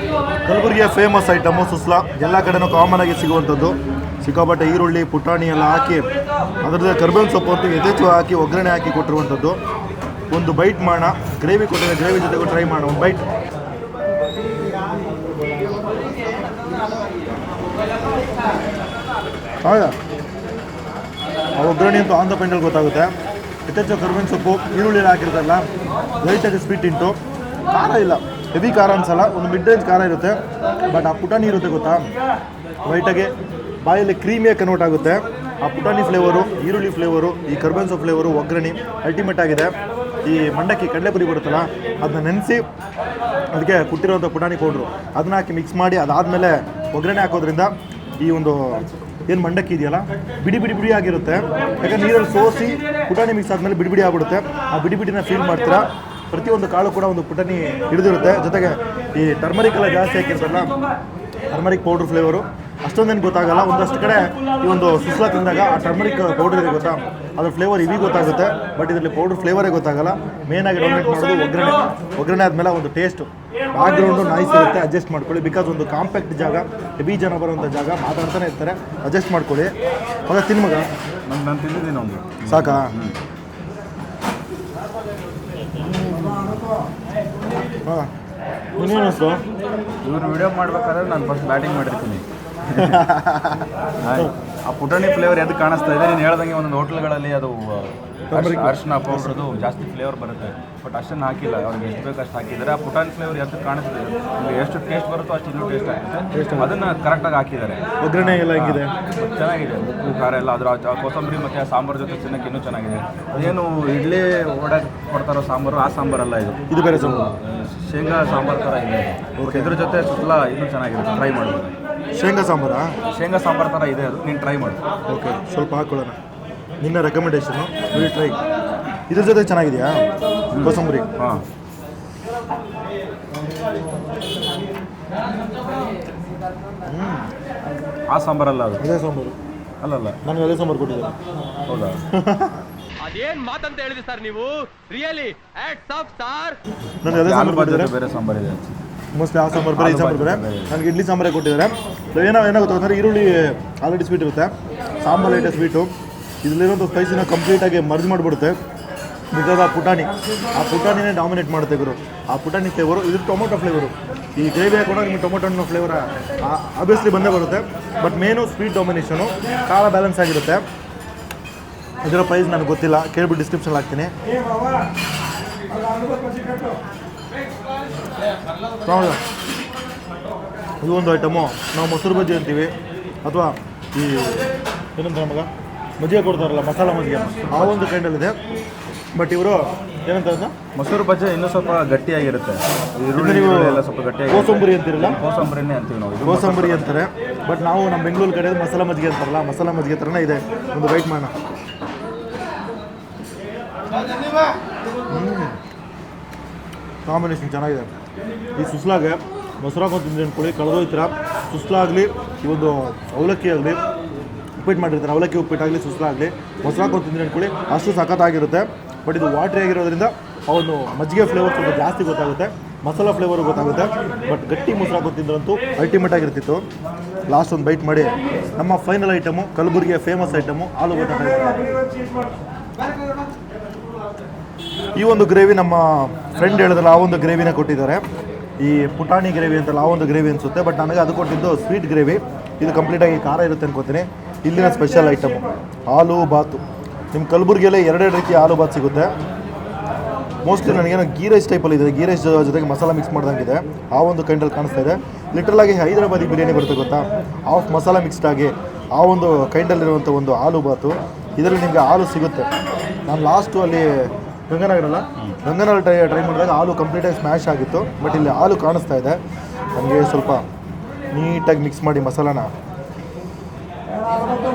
ಕಲಬುರಗಿಯ ಫೇಮಸ್ ಐಟಮು ಸುಸ್ಲಾ. ಎಲ್ಲ ಕಡೆನೂ ಕಾಮನ್ ಆಗಿ ಸಿಗುವಂಥದ್ದು. ಸಿಕ್ಕಾಪಟ್ಟೆ ಈರುಳ್ಳಿ ಪುಟಾಣಿ ಎಲ್ಲ ಹಾಕಿ ಅದರದ್ದು ಕರ್ಬೇವಿನ ಸೊಪ್ಪು ಅಂತೂ ಯಥೇಚ್ಛ ಹಾಕಿ ಒಗ್ಗರಣೆ ಹಾಕಿ ಕೊಟ್ಟಿರುವಂಥದ್ದು. ಒಂದು ಬೈಟ್ ಮಾಡೋಣ. ಗ್ರೇವಿ ಕೊಟ್ಟಿದೆ, ಗ್ರೇವಿ ಜೊತೆಗೂ ಟ್ರೈ ಮಾಡೋಣ. ಒಂದು ಬೈಟ್. ಹೌದಾ, ಆ ಒಗ್ಗರಣೆ ಅಂತೂ ಆನ್ ದ ಪಾಯಿಂಟಲ್ಲಿ ಗೊತ್ತಾಗುತ್ತೆ. ಯಥೇಚ್ಛ ಕರ್ಬೇವಿನ ಸೊಪ್ಪು ಈರುಳ್ಳಿ ಎಲ್ಲ ಹಾಕಿರ್ತಲ್ಲ, ಲೈಟಾಗಿ ಸ್ವೀಟ್ ಇಂಟು, ಖಾರ ಇಲ್ಲ, ಹೆವಿ ಖಾರ ಅನ್ಸಲ್ಲ, ಒಂದು ಮಿಡ್ ರೇಂಜ್ ಖಾರ ಇರುತ್ತೆ. ಬಟ್ ಆ ಪುಟಾಣಿ ಇರುತ್ತೆ ಗೊತ್ತಾ, ಲೈಟಾಗಿ ಬಾಯಲ್ಲಿ ಕ್ರೀಮಿಯಾಗಿ ಕನ್ವರ್ಟ್ ಆಗುತ್ತೆ. ಆ ಪುಟಾಣಿ ಫ್ಲೇವರು, ಈರುಳ್ಳಿ ಫ್ಲೇವರು, ಈ ಕರ್ಬೇವಿನ ಸೊಪ್ಪು ಫ್ಲೇವರು, ಒಗ್ಗರಣೆ ಅಲ್ಟಿಮೇಟ್ ಆಗಿದೆ. ಈ ಮಂಡಕ್ಕಿ ಕಡಲೆಪುರಿ ಬರುತ್ತಲ್ಲ ಅದನ್ನ ನೆನೆಸಿ ಅದಕ್ಕೆ ಕುಟ್ಟಿರೋಂಥ ಪುಟಾಣಿ ಪೌಡ್ರು ಅದನ್ನ ಹಾಕಿ ಮಿಕ್ಸ್ ಮಾಡಿ ಅದಾದಮೇಲೆ ಒಗ್ಗರಣೆ ಹಾಕೋದ್ರಿಂದ ಈ ಒಂದು ಏನು ಮಂಡಕ್ಕಿ ಇದೆಯಲ್ಲ ಬಿಡಿ ಬಿಡಿ ಬಿಡಿ ಆಗಿರುತ್ತೆ. ಯಾಕಂದ್ರೆ ನೀರಲ್ಲಿ ಸೋಸಿ ಪುಟಾಣಿ ಮಿಕ್ಸ್ ಆದಮೇಲೆ ಬಿಡಿ ಬಿಡಿ ಆಗ್ಬಿಡುತ್ತೆ. ಆ ಬಿಡಿ ಬಿಡಿನ ಫೀಲ್ ಮಾಡ್ತೀರಾ. ಪ್ರತಿಯೊಂದು ಕಾಳು ಕೂಡ ಒಂದು ಪುಟಾಣಿ ಹಿಡಿದಿರುತ್ತೆ. ಜೊತೆಗೆ ಈ ಟರ್ಮರಿಕ್ ಎಲ್ಲ ಜಾಸ್ತಿ ಹಾಕಿರ್ತಲ್ಲ, ಟರ್ಮರಿಕ್ ಪೌಡ್ರ್ ಫ್ಲೇವರು ಅಷ್ಟೊಂದೇನು ಗೊತ್ತಾಗಲ್ಲ. ಒಂದಷ್ಟು ಕಡೆ ಈ ಒಂದು ಸುಸ್ಲಾ ತಿಂದಾಗ ಆ ಟರ್ಮರಿಕ್ ಪೌಡರ್ ಇದೆ ಗೊತ್ತಾ, ಅದ್ರ ಫ್ಲೇವರ್ ಇವಿ ಗೊತ್ತಾಗುತ್ತೆ. ಬಟ್ ಇದರಲ್ಲಿ ಪೌಡರ್ ಫ್ಲೇವರೇ ಗೊತ್ತಾಗಲ್ಲ. ಮೇನಾಗಿ ಡೊಮಿನೇಟ್ ಮಾಡೋದು ಒಗ್ಗರಣೆ ಆದಮೇಲೆ ಒಂದು ಟೇಸ್ಟು ಬ್ಯಾಕ್ಗ್ರೌಂಡು ನಾಯ್ಸ್ ಇರುತ್ತೆ. ಅಡ್ಜಸ್ಟ್ ಮಾಡ್ಕೊಳ್ಳಿ. ಬಿಕಾಸ್ ಒಂದು ಕಾಂಪ್ಯಾಕ್ಟ್ ಜಾಗ, ಹೆವಿ ಜನ ಬರುವಂಥ ಜಾಗ, ಮಾತಾಡ್ತಾನೆ ಇರ್ತಾರೆ. ಅಡ್ಜಸ್ಟ್ ಮಾಡ್ಕೊಳ್ಳಿ. ಮಗ ತಿನ್ ಮಗ. ನಾನು ತಿಂದಿದ್ದೀನಿ ಒಂದು ಸಾಕಾ? ಹಾಂ ಇನ್ನೇನು ಅನಿಸ್ತು? ಇವರು ವಿಡಿಯೋ ಮಾಡ್ಬೇಕಾದ್ರೆ ನಾನು ಫಸ್ಟ್ ಬ್ಯಾಟಿಂಗ್ ಮಾಡಿರ್ತೀನಿ. ಆ ಪುಟಾಣಿ ಫ್ಲೇವರ್ ಎದ್ದು ಕಾಣಿಸ್ತಾ ಇದೆ. ನೀನು ಹೇಳ್ದಂಗೆ ಒಂದೊಂದು ಹೋಟ್ಲ್ಗಳಲ್ಲಿ ಅದು ಅರಿಶಿನ ಪೌಡ್ರದು ಜಾಸ್ತಿ ಫ್ಲೇವರ್ ಬರುತ್ತೆ. ಬಟ್ ಅಷ್ಟನ್ನು ಹಾಕಿಲ್ಲ, ಅವ್ರಿಗೆ ಎಷ್ಟು ಬೇಕು ಅಷ್ಟು ಹಾಕಿದ್ದಾರೆ. ಆ ಪುಟಾಣಿ ಫ್ಲೇವರ್ ಎದ್ದು ಕಾಣಿಸ್ತಿದೆ. ನಿಮಗೆ ಎಷ್ಟು ಟೇಸ್ಟ್ ಬರುತ್ತೋ ಅಷ್ಟು ಇನ್ನೂ ಟೇಸ್ಟ್ ಆಗುತ್ತೆ. ಅದನ್ನು ಕರೆಕ್ಟಾಗಿ ಹಾಕಿದ್ದಾರೆ. ಒಗ್ಗರಣೆ ಎಲ್ಲ ಹೆಂಗಿದೆ? ಚೆನ್ನಾಗಿದೆ. ಉಪ್ಪು ಖಾರ ಎಲ್ಲ ಅದರ ಕೊತ್ತಂಬರಿ ಮತ್ತು ಆ ಸಾಂಬಾರು ಜೊತೆ ತಿನ್ನೋಕ್ಕೆ ಇನ್ನೂ ಚೆನ್ನಾಗಿದೆ. ಏನು ಇಡ್ಲಿ ವಡೆ ಕೊಡ್ತಾರೋ ಸಾಂಬಾರು, ಆ ಸಾಂಬಾರಲ್ಲ ಇದು ಬೇರೆ ಸಾಂಬಾರು. ಶೇಂಗಾ ಸಾಂಬಾರು ಥರ ಇದೆ. ಓಕೆ, ಇದ್ರ ಜೊತೆ ಸುತ್ತಲ ಇನ್ನೂ ಚೆನ್ನಾಗಿರುತ್ತೆ. ಟ್ರೈ ಮಾಡ್ಬೋದು. ಶೇಂಗಾ ಸಾಂಬಾರಾ? ಶೇಂಗಾ ಸಾಂಬಾರು ಥರ ಇದೆ ಅದು. ನೀನು ಟ್ರೈ ಮಾಡು. ಓಕೆ, ಸ್ವಲ್ಪ ಹಾಕೊಳ್ಳೋಣ. ನಿನ್ನ ರೆಕಮೆಂಡೇಶನು ವಿಲ್ ಟ್ರೈ. ಇದ್ರ ಜೊತೆ ಚೆನ್ನಾಗಿದೆಯಾ ಕೋಸಂಬರಿ? ಹಾಂ, ಆ ಸಾಂಬಾರಲ್ಲ ಅದು. ಅದೇ ಸಾಂಬಾರು ಅಲ್ಲಲ್ಲ, ನನಗೆ ಅದೇ ಸಾಂಬಾರು ಕೊಟ್ಟಿದ್ದಾರೆ. ಹೌದಾ? ಅದೇನ್ ಮಾತಂತ ಹೇಳಿದ್ರಿ ಸರ್ ನೀವು? Really hats off sir. ನನಗೆ ಅದೇ ಸಾಂಬಾರು ಕೊಟ್ಟಿದ್ದಾರೆ. ಬೇರೆ ಸಾಂಬಾರು ಇದೆ ಮೋಸ್ಟ್ಲಿ ಆ ಸಾಂಬಾರು ಬೇರೆ, ಈ ಸಾಂಬಾರು ಬೇರೆ. ನನಗೆ ಇಡ್ಲಿ ಸಾಂಬಾರೇ ಕೊಟ್ಟಿದ್ದಾರೆ. ಏನಾಗುತ್ತೆ ಅಂದರೆ ಈರುಳ್ಳಿ ಆಲ್ರೆಡಿ ಸ್ವೀಟ್ ಇರುತ್ತೆ, ಸಾಂಬಾರು ಲೈಟೇ ಸ್ವೀಟು. ಇದರಲ್ಲಿರೋಂಥ ಸ್ಪೈಸಿನ ಕಂಪ್ಲೀಟಾಗಿ ಮರ್ಜ್ ಮಾಡಿಬಿಡುತ್ತೆ. ಬಿಕಾಸ್ ಆ ಪುಟಾಣಿನೇ ಡಾಮಿನೇಟ್ ಮಾಡುತ್ತೆ ಗುರು. ಆ ಪುಟಾಣಿ ಫ್ಲೇವರು, ಇದು ಟೊಮೊಟೊ ಫ್ಲೇವರು. ಈ ಗ್ರೇವಿ ಹಾಕೊಂಡಾಗ ನಿಮಗೆ ಟೊಮೊಟೊ ಹಣ್ಣು ಫ್ಲೇವರ್ ಆಬ್ವಿಯಸ್ಲಿ ಬಂದೇ ಬರುತ್ತೆ. ಬಟ್ ಮೇನು ಸ್ವೀಟ್ ಡಾಮಿನೇಷನು, ಖಾರ ಬ್ಯಾಲೆನ್ಸ್ ಆಗಿರುತ್ತೆ. ಇದರ ಪ್ರೈಸ್ ನನಗೆ ಗೊತ್ತಿಲ್ಲ, ಕೇಳ್ಬಿಟ್ಟು ಡಿಸ್ಕ್ರಿಪ್ಷನ್ ಹಾಕ್ತೀನಿ. ಇದು ಒಂದು ಐಟಮು. ನಾವು ಮೊಸರು ಬಜ್ಜಿ ಅಂತೀವಿ, ಅಥವಾ ಈ ಏನಂತ ಮಗ ಮಜ್ಜಿಗೆ ಕೊಡ್ತಾರಲ್ಲ, ಮಸಾಲ ಮಜ್ಜಿಗೆ, ಆ ಒಂದು ಕೈಂಡಲ್ಲಿದೆ. ಬಟ್ ಇವರು ಏನಂತ ಮೊಸರು ಬಜ್ಜಿ ಇನ್ನೂ ಸ್ವಲ್ಪ ಗಟ್ಟಿಯಾಗಿರುತ್ತೆ. ನೀವು ಎಲ್ಲ ಸ್ವಲ್ಪ ಗಟ್ಟಿಯಾಗಿ ಕೋಸಂಬರಿ ಅಂತಿರಲ್ಲ, ಕೋಸಂಬರಿನೇ ಅಂತೀವಿ ನಾವು. ಕೋಸಂಬರಿ ಅಂತಾರೆ. ಬಟ್ ನಾವು ನಮ್ಮ ಬೆಂಗಳೂರು ಕಡೆ ಮಸಾಲ ಮಜ್ಜಿಗೆ ಅಂತಾರಲ್ಲ, ಮಸಾಲ ಮಜ್ಜಿಗೆ ಥರನೇ ಇದೆ. ಒಂದು ವೈಟ್ ಮಾಡೋಣ. ಕಾಂಬಿನೇಷನ್ ಚೆನ್ನಾಗಿದೆ. ಈ ಸುಸ್ಲಾಗೆ ಮೊಸರು ಹಾಕೊಂಡು ತಿಂದು ಅಂದ್ಕೊಳ್ಳಿ, ಕಳೆದೋಯ್ತೀರ. ಸುಸ್ಲಾಗಲಿ, ಈ ಒಂದು ಅವಲಕ್ಕಿ ಆಗಲಿ, ಉಪ್ಪಿಟ್ಟು ಮಾಡಿರ್ತಾರೆ, ಅವಲಕ್ಕಿ ಉಪ್ಪಿಟ್ಟಾಗಲಿ, ಸುಸ್ಲಾಗಲಿ, ಮೊಸರು ಹಾಕೊಂಡು ತಿಂದು ಅಂದ್ಕೊಳ್ಳಿ, ಅಷ್ಟು ಸಖತ್ತಾಗಿರುತ್ತೆ. ಬಟ್ ಇದು ವಾಟ್ರಿ ಆಗಿರೋದ್ರಿಂದ ಆ ಒಂದು ಮಜ್ಜಿಗೆ ಫ್ಲೇವರ್ ಸ್ವಲ್ಪ ಜಾಸ್ತಿ ಗೊತ್ತಾಗುತ್ತೆ, ಮಸಾಲ ಫ್ಲೇವರು ಗೊತ್ತಾಗುತ್ತೆ. ಬಟ್ ಗಟ್ಟಿ ಮೊಸರು ಹಾಕೊಂಡು ತಿಂದ್ರಂತೂ ಅಲ್ಟಿಮೇಟ್ ಆಗಿರ್ತಿತ್ತು. ಲಾಸ್ಟ್ ಒಂದು ಬೈಟ್ ಮಾಡಿ ನಮ್ಮ ಫೈನಲ್ ಐಟಮು, ಕಲಬುರಗಿಯ ಫೇಮಸ್ ಐಟಮು ಆಲೂ ಬಟಾಟ. ಈ ಒಂದು ಗ್ರೇವಿ ನಮ್ಮ ಫ್ರೆಂಡ್ ಹೇಳಿದ್ರಲ್ಲ, ಆ ಒಂದು ಗ್ರೇವಿನ ಕೊಟ್ಟಿದ್ದಾರೆ. ಈ ಪುಟಾಣಿ ಗ್ರೇವಿ ಅಂತಲ್ಲ, ಆ ಒಂದು ಗ್ರೇವಿ ಅನಿಸುತ್ತೆ. ಬಟ್ ನನಗೆ ಅದು ಕೊಟ್ಟಿದ್ದು ಸ್ವೀಟ್ ಗ್ರೇವಿ. ಇದು ಕಂಪ್ಲೀಟಾಗಿ ಖಾರ ಇರುತ್ತೆ ಅನ್ಕೋತೀನಿ. ಇಲ್ಲಿನ ಸ್ಪೆಷಲ್ ಐಟಮು ಆಲೂ ಬಾತು. ನಿಮ್ಮ ಕಲಬುರಗಿಯಲ್ಲೇ ಎರಡೆರಡು ರೀತಿಯ ಆಲೂ ಬಾತ್ ಸಿಗುತ್ತೆ. ಮೋಸ್ಟ್ಲಿ ನನಗೇನೋ ಗೀ ರೈಸ್ ಟೈಪಲ್ಲಿ ಇದೆ, ಗೀ ರೈಸ್ ಜೊತೆಗೆ ಮಸಾಲ ಮಿಕ್ಸ್ ಮಾಡ್ದಂಗಿದೆ. ಆ ಒಂದು ಕೈಂಡಲ್ಲಿ ಕಾಣಿಸ್ತಾ ಇದೆ. ಲಿಟ್ರಲಾಗಿ ಹೈದರಾಬಾದಿ ಬಿರಿಯಾನಿ ಬರುತ್ತೆ ಗೊತ್ತಾ, ಆಫ್ ಮಸಾಲ ಮಿಕ್ಸ್ಡ್ ಆಗಿ ಆ ಒಂದು ಕೈಂಡಲ್ಲಿರುವಂಥ ಒಂದು ಆಲೂ ಬಾತು. ಇದರಲ್ಲಿ ನಿಮಗೆ ಹಾಲು ಸಿಗುತ್ತೆ. ನಾನು ಲಾಸ್ಟು ಅಲ್ಲಿ ಗಂಗನಗರ ಟ್ರೈ ಮಾಡಿದಾಗ ಹಾಲು ಕಂಪ್ಲೀಟಾಗಿ ಸ್ಮ್ಯಾಶ್ ಆಗಿತ್ತು. ಬಟ್ ಇಲ್ಲಿ ಹಾಲು ಕಾಣಿಸ್ತಾ ಇದೆ. ನನಗೆ ಸ್ವಲ್ಪ ನೀಟಾಗಿ ಮಿಕ್ಸ್ ಮಾಡಿ ಮಸಾಲಾನ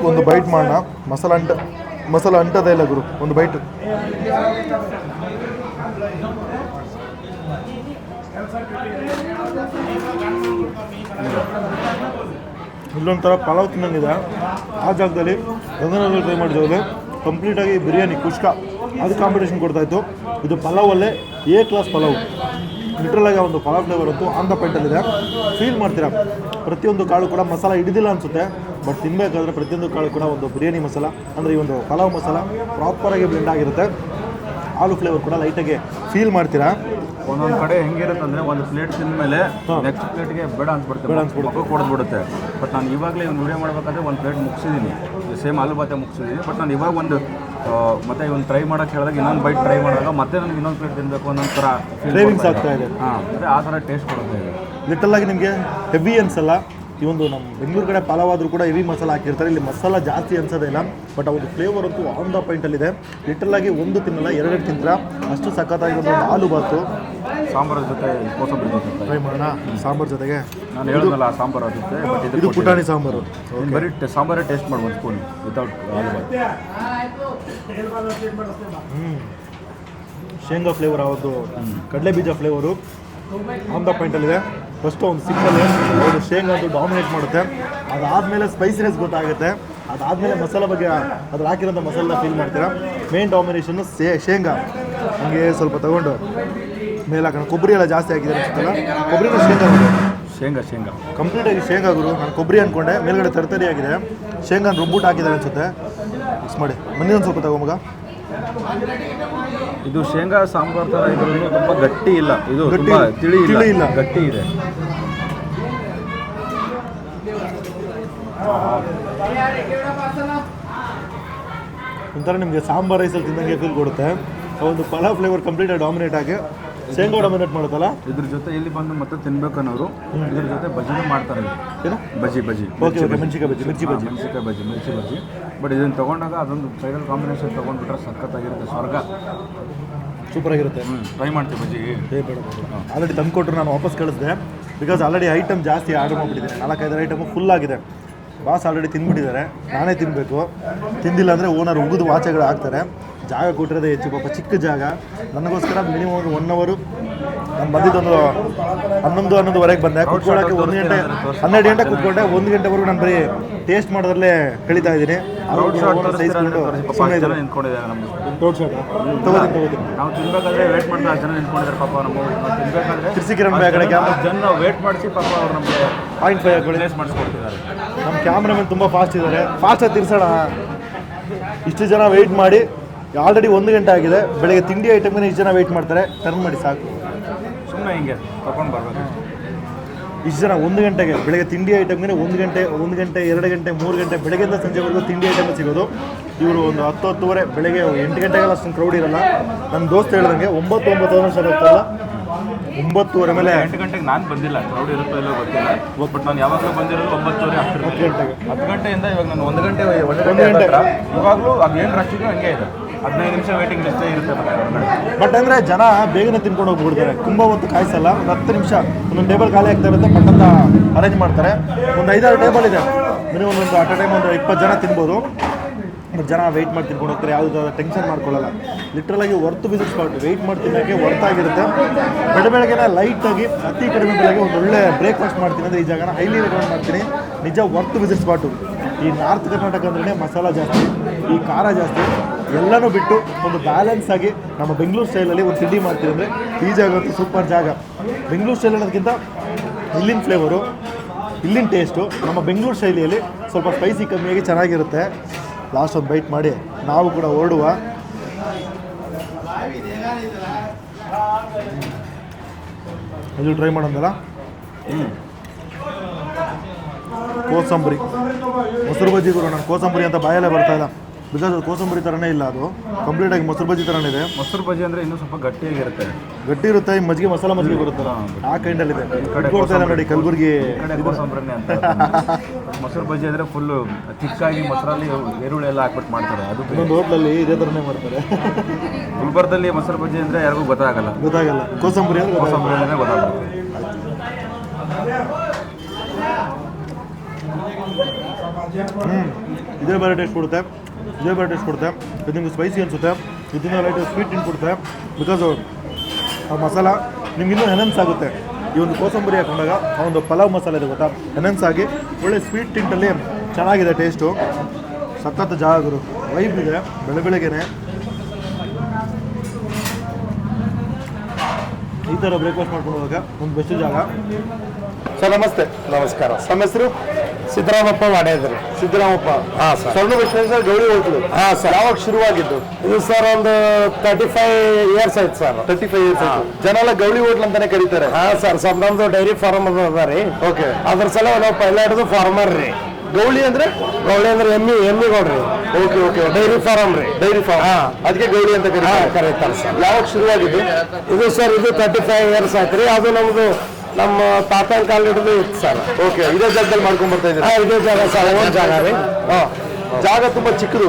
ಒಂದು ಬೈಟ್ ಮಾಡೋಣ. ಮಸಾಲ ಅಂಟದೇ ಇಲ್ಲ ಗುರು, ಒಂದು ಬೈಟ್. ಇಲ್ಲೊಂಥರ ಪಲಾವ್ ತಿನ್ನಂಗಿದೆ. ಆ ಜಾಗದಲ್ಲಿ ಗಂಗನಗರ ಟ್ರೈ ಮಾಡಿದಾಗ ಕಂಪ್ಲೀಟಾಗಿ ಬಿರಿಯಾನಿ ಕುಷ್ಕ ಅದು ಕಾಂಪಿಟೇಷನ್ ಕೊಡ್ತಾಯಿತ್ತು. ಇದು ಪಲಾವಲ್ಲೇ ಎ ಕ್ಲಾಸ್ ಪಲಾವ್. ಲಿಟ್ರಲಾಗಿ ಒಂದು ಪಲಾವ್ ಫ್ಲೇವರ್ ಅಂತೂ ಆನ್ ದ ಪಾಯಿಂಟಲ್ಲಿದೆ. ಫೀಲ್ ಮಾಡ್ತೀರಾ. ಪ್ರತಿಯೊಂದು ಕಾಳು ಕೂಡ ಮಸಾಲ ಹಿಡಿದಿಲ್ಲ ಅನಿಸುತ್ತೆ. ಬಟ್ ತಿನ್ನಬೇಕಾದ್ರೆ ಪ್ರತಿಯೊಂದು ಕಾಳು ಕೂಡ ಒಂದು ಬಿರಿಯಾನಿ ಮಸಾಲ, ಅಂದರೆ ಈ ಒಂದು ಪಲಾವ್ ಮಸಾಲ ಪ್ರಾಪರಾಗಿ ಬ್ಲೆಂಡ್ ಆಗಿರುತ್ತೆ. ಆಲೂ ಫ್ಲೇವರ್ ಕೂಡ ಲೈಟಾಗಿ ಫೀಲ್ ಮಾಡ್ತೀರಾ. ಒಂದೊಂದು ಕಡೆ ಹೆಂಗಿರುತ್ತೆ ಅಂದರೆ, ಒಂದು ಪ್ಲೇಟ್ ತಿಂದ ಮೇಲೆ ನೆಕ್ಸ್ಟ್ ಪ್ಲೇಟ್ಗೆ ಬೇಡ ಅನ್ಸ್ಬಿಡುತ್ತೆ, ಕೊಡದ್ಬಿಡುತ್ತೆ. ಬಟ್ ನಾನು ಇವಾಗಲೇ ಒಂದು ವಿಡಿಯೋ ಮಾಡಬೇಕಾದ್ರೆ ಒಂದು ಪ್ಲೇಟ್ ಮುಗಿಸಿದ್ದೀನಿ, ಸೇಮ್ ಆಲೂ ಬಾತೆ ಮುಗಿಸಿದ್ದೀನಿ. ಬಟ್ ನಾನು ಇವಾಗ ಮತ್ತೆ ಒಂದು ಟ್ರೈ ಮಾಡೋಕ್ಕೆ ಹೇಳಿದಾಗ ಇನ್ನೊಂದು ಬೈಟ್ ಟ್ರೈ ಮಾಡಿದಾಗ ಮತ್ತೆ ನನಗೆ ಇನ್ನೊಂದು ಪ್ಲೇಟ್ ತಿನ್ನಬೇಕು ಅನ್ನೋ ಥರ ಕ್ರೇವಿಂಗ್ಸ್ ಆಗ್ತಾ ಇದೆ. ಹಾಂ, ಅಂದರೆ ಆ ಥರ ಟೇಸ್ಟ್ ಕೊಡುತ್ತೆ. ಲಿಟಲಾಗಿ ನಿಮಗೆ ಹೆವಿ ಅನ್ಸಲ್ಲ. ಈ ಒಂದು ನಮ್ಮ ಬೆಂಗಳೂರು ಕಡೆ ಪಲಾವಾದರೂ ಕೂಡ ಹೆವಿ ಮಸಾಲ ಹಾಕಿರ್ತಾರೆ, ಇಲ್ಲಿ ಮಸಾಲ ಜಾಸ್ತಿ ಅನ್ಸೋದೇ ಇಲ್ಲ. ಬಟ್ ಆ ಒಂದು ಫ್ಲೇವರ್ ಅಂತೂ ಆನ್ ದ ಪಾಯಿಂಟಲ್ಲಿದೆ. ಲಿಟ್ರಲಾಗಿ ಒಂದು ತಿನ್ನಲ್ಲ, ಎರಡು ತಿಂತೀರ ಅಷ್ಟು ಸಖತ್ತಾಗಿ ಒಂದು ಆಲೂ ಬಾತು ಸಾಂಬಾರ ಜೊತೆ ಕೋಸಂಬರಿ ಜೊತೆ ಟ್ರೈ ಮಾಡೋಣ. ಸಾಂಬಾರು ಜೊತೆಗೆ ನಾನು ಹೇಳಿದ್ನಲ್ಲ ಆ ಸಾಂಬಾರು ಆಗುತ್ತೆ. ಬಟ್ ಇದು ಪುಟಾಣಿ ಸಾಂಬಾರು. ಬರೀ ಸಾಂಬಾರೇ ಟೇಸ್ಟ್ ಮಾಡಿ ಒಂದು ಸ್ಪೂನ್ ವಿತೌಟ್ ಆಲೂಬಾತ್. ಶೇಂಗಾ ಫ್ಲೇವರ್ ಆವತ್ತು ಕಡಲೆ ಬೀಜ ಫ್ಲೇವರು ಆನ್ ದ ಪಾಯಿಂಟಲ್ಲಿದೆ. ಫಸ್ಟು ಒಂದು ಸಿಂಪಲ್ ಒಂದು ಶೇಂಗಾ ಅದು ಡಾಮಿನೇಟ್ ಮಾಡುತ್ತೆ, ಅದಾದಮೇಲೆ ಸ್ಪೈಸಿನೆಸ್ ಗೊತ್ತಾಗುತ್ತೆ, ಅದಾದಮೇಲೆ ಮಸಾಲ ಬಗ್ಗೆ ಅದ್ರ ಹಾಕಿರೋಂಥ ಮಸಾಲ ಫೀಲ್ ಮಾಡ್ತೀರಾ. ಮೇನ್ ಡಾಮಿನೇಷನ್ನು ಶೇಂಗಾ ಹಂಗೆ ಸ್ವಲ್ಪ ತೊಗೊಂಡು ಮೇಲೆ ಹಾಕೋಣ. ಕೊಬ್ಬರಿ ಎಲ್ಲ ಜಾಸ್ತಿ ಹಾಕಿದ್ದಾರೆ ಅನ್ಸುತ್ತಲ್ಲ, ಕೊಬ್ಬರಿನೂ ಶೇಂಗಾ ಕಂಪ್ಲೀಟಾಗಿ ಶೇಂಗಾ ಗುರು. ನಾನು ಕೊಬ್ಬರಿ ಅಂದ್ಕೊಂಡೆ, ಮೇಲ್ಗಡೆ ತರತರಿ ಆಗಿದೆ. ಶೇಂಗಾ ರುಬ್ಬಿಟ್ಟು ಹಾಕಿದ್ದಾರೆ ಅನ್ಸುತ್ತೆ. ಮಿಕ್ಸ್ ಮಾಡಿ ಮನೆ ಒಂದು ಸ್ವಲ್ಪ ತಗೊಂಬಗ. ಇದು ಶೇಂಗಾ ಸಾಂಬಾರ್ ಥರ ಇದ್ರೂ ತುಂಬ ಗಟ್ಟಿ ಇಲ್ಲ, ಇದು ಗಟ್ಟಿ ತುಂಬ ತಿಳಿ ಇಲ್ಲ. ಇಲ್ಲ, ಗಟ್ಟಿ ಇದೆ. ಒಂಥರ ನಿಮಗೆ ಸಾಂಬಾರ್ ರೈಸಲ್ಲಿ ತಿನ್ನಂಗೆ ಫೀಲ್ ಕೊಡುತ್ತೆ. ಒಂದು ಪಲಾವ್ ಫ್ಲೇವರ್ ಕಂಪ್ಲೀಟಾಗಿ ಡಾಮಿನೇಟ್ ಆಗಿ ಶೇಂಗಾ ಡಾಮಿನೇಟ್ ಮಾಡುತ್ತಲ್ಲ. ಇದ್ರ ಜೊತೆ ಇಲ್ಲಿ ಬಂದು ಮತ್ತೆ ತಿನ್ಬೇಕನ್ನೋರು ಇದ್ರ ಜೊತೆ ಬಜ್ಜಿನೂ ಮಾಡ್ತಾರೆ. ಏನು ಬಜ್ಜಿ okay ಮೆಣಸಿಕಾಯಿ bajji, mirchi bajji. But ಇದನ್ನು ತೊಗೊಂಡಾಗ ಅದೊಂದು ಫೈನಲ್ ಕಾಂಬಿನೇಷನ್ ತೊಗೊಂಡ್ಬಿಟ್ರೆ ಸಖತ್ತಾಗಿರುತ್ತೆ, ಸ್ವರ್ಗ. ಸೂಪರಾಗಿರುತ್ತೆ. ಟ್ರೈ ಮಾಡ್ತೀವಿ ಬಜ್ಜಿ. ಬೇಡ ಆಲ್ರೆಡಿ ತಂದು ಕೊಟ್ಟರು, ನಾನು ವಾಪಸ್ ಕಳಿಸಿದೆ. ಬಿಕಾಸ್ ಆಲ್ರೆಡಿ ಐಟಮ್ ಜಾಸ್ತಿ ಆರ್ಡರ್ ಮಾಡಿಬಿಟ್ಟಿದ್ದೀನಿ. 4-5 ಐಟಮು ಫುಲ್ ಆಗಿದೆ. ಬಾಸ್ ಆಲ್ರೆಡಿ ತಿಂದ್ಬಿಟ್ಟಿದ್ದಾರೆ, ನಾನೇ ತಿನ್ನಬೇಕು. ತಿಂದಿಲ್ಲ ಅಂದರೆ ಓನರ್ ಉಗಿದು ವಾಚೆಗಳು ಹಾಕ್ತಾರೆ. ಜಾಗ ಕೊಟ್ಟಿರೋದೇ ಹೆಚ್ಚು, ಪಾಪ ಚಿಕ್ಕ ಜಾಗ. ನನಗೋಸ್ಕರ ಮಿನಿಮಮ್ 1 ಅವರ್ ನಾನು ಬಂದಿದ್ದೊಂದು 11-11:30 ಬಂದೆ. ಕುತ್ಕೊಳ್ಳೋಕ್ಕೆ 1 ಗಂಟೆ 12 ಗಂಟೆ ಕುತ್ಕೊಂಡೆ. 1 ಗಂಟೆವರೆಗೂ ನಾನು ಬರೀ ಟೇಸ್ಟ್ ಮಾಡೋದ್ರಲ್ಲೇ ಕಳೀತಾ ಇದ್ದೀನಿ. ರೋಡ್ ಶಾಟ್ ನಿಂತ್ಕೊಂಡಿದ್ದಾರೆ ನಮ್ಮದು. ರೋಡ್ ಶಾಟ್ ತಗೋತೀನಿ. ನಾವು ತಿನ್ಬೇಕಾದ್ರೆ ವೇಟ್ ಮಾಡ್ತಾ ಜನ ನಿಂತ್ಕೊಂಡಿದ್ದಾರೆ ಪಾಪ. ನಮ್ಮ ತಿನ್ಬೇಕಾದ್ರೆ ತಿರ್ಸಿಕಿರಣ್ ಬ್ಯಾಗ್ ಕಡೆ ಜನ ವೇಟ್ ಮಾಡಿಸಿ ಪಾಪ ಅವ್ರು ನಮಗೆ 0.5 ಹಾಕೊಳ್ಳಿ ಮಾಡಿಸ್ಕೊಡ್ತಿದ್ದಾರೆ. ನಮ್ಮ ಕ್ಯಾಮ್ರಾಮನ್ ತುಂಬ ಫಾಸ್ಟ್ ಇದ್ದಾರೆ. ಫಾಸ್ಟಾಗಿ ತಿರ್ಸೋಣ. ಇಷ್ಟು ಜನ ವೆಯ್ಟ್ ಮಾಡಿ ಆಲ್ರೆಡಿ 1 ಗಂಟೆ ಆಗಿದೆ. ಬೆಳಗ್ಗೆ ತಿಂಡಿ ಐಟಮ್ಗೆ ಇಷ್ಟು ಜನ ವೆಯ್ಟ್ ಮಾಡ್ತಾರೆ. ಟರ್ನ್ ಮಾಡಿ ಸಾಕು, ಸುಮ್ಮನೆ ಹಿಂಗೆ ತಗೊಂಡು ಬರ್ಬೇಕು. ಇಷ್ಟು ಜನ 1 ಗಂಟೆಗೆ ಬೆಳಗ್ಗೆ ತಿಂಡಿ ಐಟಮ್ಗೆ 1 ಗಂಟೆ 2 ಗಂಟೆ 3 ಗಂಟೆ ಬೆಳಗ್ಗೆಯಿಂದ ಸಂಜೆವರೆಗೂ ತಿಂಡಿ ಐಟಮ್ ಸಿಗೋದು. ಇವರು ಒಂದು 10-10:30 ಬೆಳಗ್ಗೆ 8 ಗಂಟೆಗೆಲ್ಲ ಅಷ್ಟೊಂದು ಕ್ರೌಡ್ ಇರಲ್ಲ. ನನ್ನ ದೋಸ್ತ್ ಹೇಳ್ದಂಗೆ 9-9 ಸರ್ ಹೋಗ್ತಾರಲ್ಲ, 9:30 ಮೇಲೆ 8 ಗಂಟೆಗೆ ನಾನು ಬಂದಿಲ್ಲ, ಕ್ರೌಡ್ ಇರುತ್ತೋ ಇಲ್ಲೋ ಗೊತ್ತಿಲ್ಲ. ಬಟ್ ನಾನು ಯಾವಾಗಲೂ ಬಂದಿರೋದು 9:30 10 ಗಂಟೆಗೆ 10 ಗಂಟೆಯಿಂದ ಇವಾಗ ನಾನು 1 ಗಂಟೆ ಇವಾಗಲೂ ಅದೇನು ರಶ್ ಇದೆ ಹಂಗೆ ಇದೆ. 15 ನಿಮಿಷ ವೇಟಿಂಗ್ ಲಿಸ್ಟೇ ಇರುತ್ತೆ. ಬಟ್ ಅಂದರೆ ಜನ ಬೇಗನೆ ತಿನ್ಕೊಂಡು ಹೋಗ್ಬಿಡ್ತಾರೆ. ತುಂಬ ಹೊತ್ತು ಕಾಯಿಸಲ್ಲ. ಒಂದು 10 ನಿಮಿಷ ಒಂದೊಂದು ಟೇಬಲ್ ಖಾಲಿ ಆಗ್ತಾ ಇರುತ್ತೆ, ಪಟ್ಟಂತ ಅರೇಂಜ್ ಮಾಡ್ತಾರೆ. ಒಂದು 5-6 ಟೇಬಲ್ ಇದೆ. ಮಿನಿಮಮ್ ಒಂದು ಅಟ್ ಟೈಮ್ ಒಂದು 20 ಜನ ತಿನ್ಬೋದು. ಜನ ವೆಯ್ಟ್ ಮಾಡಿ ತಿನ್ಕೊಂಡು ಹೋಗ್ತಾರೆ, ಯಾವುದೇ ಟೆನ್ಷನ್ ಮಾಡ್ಕೊಳ್ಳಲ್ಲ. ಲಿಟ್ರಲಾಗಿ ವರ್ತ್ ವಿಸಿಟ್ ಸ್ಪಾಟ್. ವೆಯ್ಟ್ ಮಾಡಿ ತಿನ್ನೋಕ್ಕೆ ವರ್ತಾಗಿರುತ್ತೆ. ಬೆಳಗ್ಗೆನೇ ಲೈಟಾಗಿ ಅತಿ ಕಡಿಮೆ ಬೆಳಗ್ಗೆ ಒಂದು ಒಳ್ಳೆ ಬ್ರೇಕ್ಫಾಸ್ಟ್ ಮಾಡ್ತೀನಿ ಅಂದರೆ ಈ ಜಾಗನ ಹೈಲಿ ರೆಕಮೆಂಡ್ ಮಾಡ್ತೀನಿ. ನಿಜ ವರ್ತ್ ವಿಸಿಟ್ ಸ್ಪಾಟು. ಈ ನಾರ್ತ್ ಕರ್ನಾಟಕ ಅಂದ್ರೆ ಮಸಾಲ ಜಾಸ್ತಿ, ಈ ಖಾರ ಜಾಸ್ತಿ, ಎಲ್ಲನೂ ಬಿಟ್ಟು ಒಂದು ಬ್ಯಾಲೆನ್ಸ್ ಆಗಿ ನಮ್ಮ ಬೆಂಗಳೂರು ಸ್ಟೈಲಲ್ಲಿ ಒಂದು ತಿಂಡಿ ಮಾಡ್ತೀವಿ ಅಂದರೆ ಈ ಜಾಗ ಅಂತೂ ಸೂಪರ್ ಜಾಗ. ಬೆಂಗಳೂರು ಸ್ಟೈಲ್ ಅನ್ನೋದಕ್ಕಿಂತ ಇಲ್ಲಿನ ಫ್ಲೇವರು, ಇಲ್ಲಿನ ಟೇಸ್ಟು ನಮ್ಮ ಬೆಂಗಳೂರು ಶೈಲಿಯಲ್ಲಿ ಸ್ವಲ್ಪ ಸ್ಪೈಸಿ ಕಮ್ಮಿಯಾಗಿ ಚೆನ್ನಾಗಿರುತ್ತೆ. ಲಾಸ್ಟ್ ಒಂದು ಬೈಟ್ ಮಾಡಿ ನಾವು ಕೂಡ ಹೊರಡುವ. ಇದು ಟ್ರೈ ಮಾಡೋದಲ್ಲ. ಕೋಸಂಬರಿ ಮೊಸರು ಬಜ್ಜಿ ಗುರು. ನಾನು ಕೋಸಂಬರಿ ಅಂತ ಬಾಯಲ್ಲೇ ಬರ್ತಾ ಇಲ್ಲ. ಬಿಕಾಸ್ ಅದು ಕೋಸಂಬರಿ ಥರನೇ ಇಲ್ಲ, ಅದು ಕಂಪ್ಲೀಟಾಗಿ ಮೊಸರು ಬಜ್ಜಿ ಥರನೇ ಇದೆ. ಮೊಸರು ಬಜ್ಜಿ ಅಂದರೆ ಇನ್ನೂ ಸ್ವಲ್ಪ ಗಟ್ಟಿಯಾಗಿರುತ್ತೆ. ಗಟ್ಟಿ ಇರುತ್ತೆ. ಈ ಮಜ್ಜಿಗೆ ಮಸಾಲ ಮಜ್ಜಿಗೆ ಬರುತ್ತಲ್ಲ ಆ ಕೈಂಡಲ್ಲಿದೆ. ನೋಡಿ ಕಲಬುರ್ಗಿ ಕೋಸಂಬರಿನೇ ಅಂತ. ಮೊಸರು ಬಜ್ಜಿ ಅಂದರೆ ಫುಲ್ಲು ತಿಕ್ಕಾಗಿ ಮೊಸರಲ್ಲಿ ಈರುಳ್ಳಿ ಎಲ್ಲ ಹಾಕ್ಬಿಟ್ಟು ಮಾಡ್ತಾರೆ. ಅದು ಇನ್ನೊಂದು ಹೋಟ್ಲಲ್ಲಿ ಇದೇ ಥರನೇ ಮಾಡ್ತಾರೆ. ಗುಲ್ಬರ್ಗದಲ್ಲಿ ಮೊಸರು ಬಜ್ಜಿ ಅಂದರೆ ಯಾರಿಗೂ ಗೊತ್ತಾಗಲ್ಲ. ಕೋಸಂಬರಿ ಅಂದರೆ ಗೊತ್ತಾಗುತ್ತೆ. ಇದೇ ಬೇರೆ ಟೇಸ್ಟ್ ಕೊಡುತ್ತೆ. ಇದು ನಿಮ್ಗೆ ಸ್ಪೈಸಿ ಅನಿಸುತ್ತೆ. ಇದನ್ನ ಲೈಟ್ ಸ್ವೀಟ್ ಕೊಡುತ್ತೆ. ಬಿಕಾಸ್ ಆ ಮಸಾಲ ನಿಮ್ಗೆ ಇನ್ನೂ ಎನನ್ಸ್ ಆಗುತ್ತೆ. ಈ ಒಂದು ಕೋಸಂಬರಿ ಹಾಕೊಂಡಾಗ ಆ ಒಂದು ಪಲಾವ್ ಮಸಾಲೆ ಇದೆ ಗೊತ್ತಾ, ಎನನ್ಸ್ ಆಗಿ ಒಳ್ಳೆ ಸ್ವೀಟ್ ಟಿಂಟಲ್ಲಿ ಚೆನ್ನಾಗಿದೆ ಟೇಸ್ಟು. ಸಖತ್ ಜಾಗರು ವೈಬ್ ಇದೆ. ಬೆಳಗ್ಗೆನೆ ಈ ಥರ ಬ್ರೇಕ್ಫಾಸ್ಟ್ ಮಾಡ್ಕೊಂಡು ಹೋದಾಗ ಒಂದು ಬೆಸ್ಟ್ ಜಾಗ. ಸರ್ ನಮಸ್ತೆ. ನಮಸ್ಕಾರ. ನಮ್ಮ ಹೆಸರು ಸಿದ್ದರಾಮಪ್ಪ ವಾಡೇದ್ರಿ. ಸಿದ್ದರಾಮಪ್ಪ. ಹಾಂ ಸರ್. ಸ್ವರ್ಣ ವಿಶ್ವೇಶ್ವರ ಗೌರಿ ಹೋಟ್ಲು. ಹಾಂ ಸರ್. ಯಾವಾಗ ಶುರುವಾಗಿದ್ದು ಇದು ಸರ್ ಒಂದು 35 ಇಯರ್ಸ್ ಆಯ್ತು ಸರ್. 35 ಇಯರ್ಸ್ ಆಯ್ತು. ಜನ ಎಲ್ಲ ಗೌಳಿ ಹೋಟ್ಲ್ ಅಂತಾನೆ ಕರೀತಾರೆ. ಹಾಂ ಸರ್. ಸ್ವಲ್ಪ ನಮ್ದು ಡೈರಿ ಫಾರ್ಮ್ ಅದ ರೀ. ಓಕೆ. ಅದ್ರ ಸಲ ನಾವು ಪೈಲ ಹಿಡಿದು ಫಾರ್ಮರ್ ರೀ. ಗೌಳಿ ಅಂದ್ರೆ ಎಮ್ಮಿ ಗೌಡ್ರಿ. ಓಕೆ. ಡೈರಿ ಫಾರ್ಮ್ ರೀ. Dairy farm. ಅದಕ್ಕೆ ಗೌಳಿ ಅಂತ ಕರೀತಾರೆ. ಕರೀತಾರೆ ಸರ್. ಯಾವಾಗ ಶುರುವಾಗಿದ್ದು ಇದು ಸರ್? ಇದು 35 ಇಯರ್ಸ್ ಆಯ್ತು ರೀ. ಅದು ನಮ್ದು ನಮ್ಮ ತಾತನ ಕಾಲ ಹಿಡಿದು ಇತ್ತು ಸರ್. ಓಕೆ, ಇದೇ ಜಾಗದಲ್ಲಿ ಮಾಡ್ಕೊಂಡ್ ಬರ್ತಾ ಇದ್ದೀರಾ? ಇದೇ ಜಾಗ ಸರ್, ಒಂದು ಜಾಗ ರೀ. ಜಾಗ ತುಂಬಾ ಚಿಕ್ಕದು,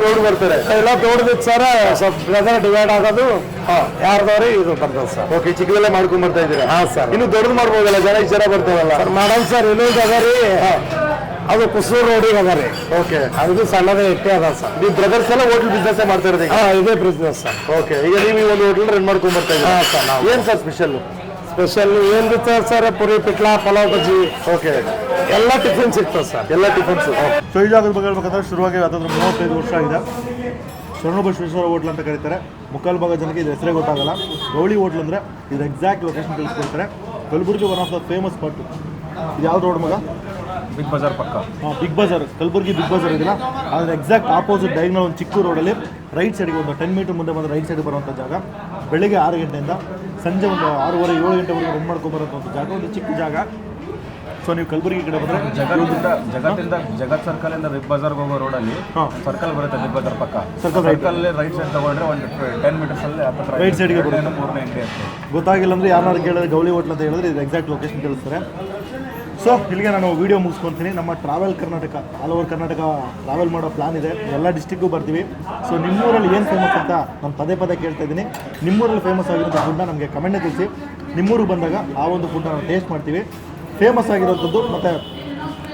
ರೋಡ್ ಬರ್ತಾರೆ ಎಲ್ಲ ದೊಡ್ಡದಿತ್ತು ಸರ್. ಸ್ವಲ್ಪ ಬ್ರದರ್ ಡಿವೈಡ್ ಆಗೋದು ಯಾರ್ದವ್ರಿ ಇದು ಬರ್ತದೆ ಸರ್. ಓಕೆ, ಚಿಕ್ಕದಲ್ಲೇ ಮಾಡ್ಕೊಂಡ್ ಬರ್ತಾ ಇದ್ದೀರಾ? ಸರ್. ಇನ್ನು ದೊಡ್ಡದು ಮಾಡ್ಬೋದಲ್ಲ, ಜನ ಇಷ್ಟ ಬರ್ತಾವಲ್ಲ ಸರ್ ಮಾಡಮ್ ಸರ್. ಇನ್ನೊಂದು ಅದ ರೀ, ಅದು ಕುಸೂರು ರೋಡಿಗೆ ಅದ ರೀ. ಓಕೆ, ಅದು ಸಣ್ಣದೇ ಇಟ್ಟೆ ಅದ ಸರ್. ನೀವು ಬ್ರದರ್ಸ್ ಎಲ್ಲ ಹೋಟೆಲ್ ಬಿಸ್ನೆಸ್ ಮಾಡ್ತಾ ಇರೋದು? ಇದೇ ಬಿಸ್ನೆಸ್ ಸರ್. ಓಕೆ, ಈಗ ನೀವು ಈ ಒಂದು ಹೋಟೆಲ್ ರನ್ ಮಾಡ್ಕೊಂಡ್ ಬರ್ತಾ ಇದ್ದೀರಾ? ಸರ್. ಏನ್ ಸರ್ ಸ್ಪೆಷಲ್? ಸ್ಪೆಷಲ್ ಏನ್ ಬಿಡ್ತಾರೆ ಸರ್? ಪುರಿ, ಪಿಟ್ಲಾ, ಪಲಾವ್, ಬಜ್ಜಿ, ಓಕೆ, ಎಲ್ಲ ಟಿಫಿನ್ ಸಿಗ್ತದೆ ಸರ್. ಎಲ್ಲ ಟಿಫನ್ಸು. ಸೊ ಈ ಜಾಗದ ಬಗ್ಗೆ ಹೇಳ್ಬೇಕಂದ್ರೆ ಶುರುವಾಗಿ ಅದರ 35 ವರ್ಷ ಆಗಿದೆ. ಶರಣಬಸವೇಶ್ವರ ಹೋಟ್ಲ್ ಅಂತ ಕರೀತಾರೆ. ಮುಕ್ಕಾಲು ಭಾಗ ಜನಕ್ಕೆ ಇದು ಹೆಸರೇ ಗೊತ್ತಾಗಲ್ಲ. ಗೌಳಿ ಹೋಟ್ಲ್ ಅಂದರೆ ಇದು ಎಕ್ಸಾಕ್ಟ್ ಲೊಕೇಶನ್ ತಿಳಿಸ್ಕೊಡ್ತಾರೆ. Kalaburagi one of the famous spot. ಇದು ಯಾವ ರೋಡ್ ಮಗ? ಬಿಗ್ ಬಜಾರ್ ಪಕ್ಕ. Big Bazaar, Kalaburagi Big Bazaar ಇದೆಯಲ್ಲ, ಅದ್ರ ಎಕ್ಸಾಕ್ಟ್ ಆಪೋಸಿಟ್ ಡೈಗ್ನಲ್ ಒಂದು ಚಿಕ್ಕ ರೋಡಲ್ಲಿ ರೈಟ್ ಸೈಡ್ಗೆ ಒಂದು 10 ಮೀಟರ್ ಮುಂದೆ ಬಂದು ರೈಟ್ ಸೈಡ್ ಬರುವಂಥ ಜಾಗ. ಬೆಳಿಗ್ಗೆ 6 ಗಂಟೆಯಿಂದ ಸಂಜೆ ಒಂದು 6:30, 7 ಗಂಟೆವರೆಗೆ ರನ್ ಮಾಡ್ಕೊಂಬರೋಂಥ ಒಂದು ಜಾಗ, ಒಂದು ಚಿಕ್ಕ ಜಾಗ. ಸೊ ನೀವು ಕಲಬುರಗಿ ಕಡೆ ಬಂದರೆ ಜಗತ್ ಸರ್ಕಲ್ ಇಂದ ಬಿಗ್ ಬಜಾರ್ಗೆ ಹೋಗೋ ರೋಡಲ್ಲಿ ಸರ್ಕಲ್ ಬರುತ್ತೆ, ಬಿಗ್ ಬಜಾರ್ ಪಕ್ಕ. ಸರ್ಕಲ್ ರೈಟ್ ಸೈಡ್ ತಗೊಂಡ್ರೆ ಒಂದು 10 ಮೀಟರ್ಸ್ ಅಲ್ಲಿ ರೈಟ್ ಸೈಡ್ಗೆ ಮೂರನೇ ಅಂಗಡಿ ಅಷ್ಟೇ. ಗೊತ್ತಾಗಿಲ್ಲ ಅಂದರೆ ಯಾರು ಕೇಳಿದ್ರೆ ಗೌಳಿ ಹೋಟ್ಲ್ ಅಂತ ಹೇಳಿದ್ರೆ ಇದು ಎಕ್ಸಾಕ್ಟ್ ಲೊಕೇಶನ್ ತಿಳಿಸ್ತಾರೆ. ಸೊ ಇಲ್ಲಿಗೆ ನಾನು ವಿಡಿಯೋ ಮುಗಿಸ್ಕೊತೀನಿ. ನಮ್ಮ travel Karnataka, all over Karnataka travel ಮಾಡೋ ಪ್ಲಾನ್ ಇದೆ. ಎಲ್ಲ ಡಿಸ್ಟಿಕ್ಗೂ ಬರ್ತೀವಿ. ಸೊ ನಿಮ್ಮೂರಲ್ಲಿ ಏನು ಫೇಮಸ್ ಅಂತ ನಾನು ಪದೇ ಕೇಳ್ತಾ ಇದ್ದೀನಿ. ನಿಮ್ಮೂರಲ್ಲಿ ಫೇಮಸ್ ಆಗಿರೋಂಥ ಫುಡ್ನ ನಮಗೆ ಕಮೆಂಟ್ನ ತಿಳಿಸಿ. ನಿಮ್ಮೂರಿಗೆ ಬಂದಾಗ ಆ ಒಂದು ಫುಡ್ನ ನಾವು ಟೇಸ್ಟ್ ಮಾಡ್ತೀವಿ. ಫೇಮಸ್ ಆಗಿರೋಂಥದ್ದು ಮತ್ತು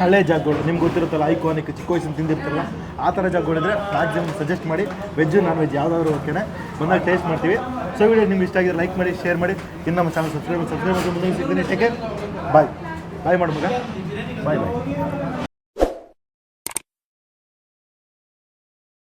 ಹಳೆ ಜಾಗಗಳು ನಿಮ್ಗೆ ಗೊತ್ತಿರುತ್ತಲ್ಲ, ಐಕಾನಿಕ್, ಚಿಕ್ಕ ವಯಸ್ಸಿನ ತಿಂದಿರ್ತಾರಲ್ಲ, ಆ ಥರ ಜಾಗಗಳಿದ್ರೆ ಮ್ಯಾಕ್ಸಿಮಮ್ ಸಜೆಸ್ಟ್ ಮಾಡಿ. ವೆಜ್ಜು ನಾನ್ ವೆಜ್ ಯಾವ್ದಾದ್ರು ಓಕೆನೆ ಬಂದಾಗ ಟೇಸ್ಟ್ ಮಾಡ್ತೀವಿ. ಸೊ ವಿಡಿಯೋ ನಿಮ್ಗೆ ಇಷ್ಟ ಆಗಿದ್ರೆ ಲೈಕ್ ಮಾಡಿ, ಶೇರ್ ಮಾಡಿ. ಇನ್ನು ನಮ್ಮ ಚಾನಲ್ ಸಬ್ಸ್ಕ್ರೈಬ್ ಮಾಡಿ ಮುಂದೆ ಸಿಗ್ತೀನಿ. ಟೇಕ್ ಕೇರ್, ಬಾಯ್ ಬಾಯ್ ಮಾಡು ಮಗ, ಬಾಯ್ ಬಾಯ್.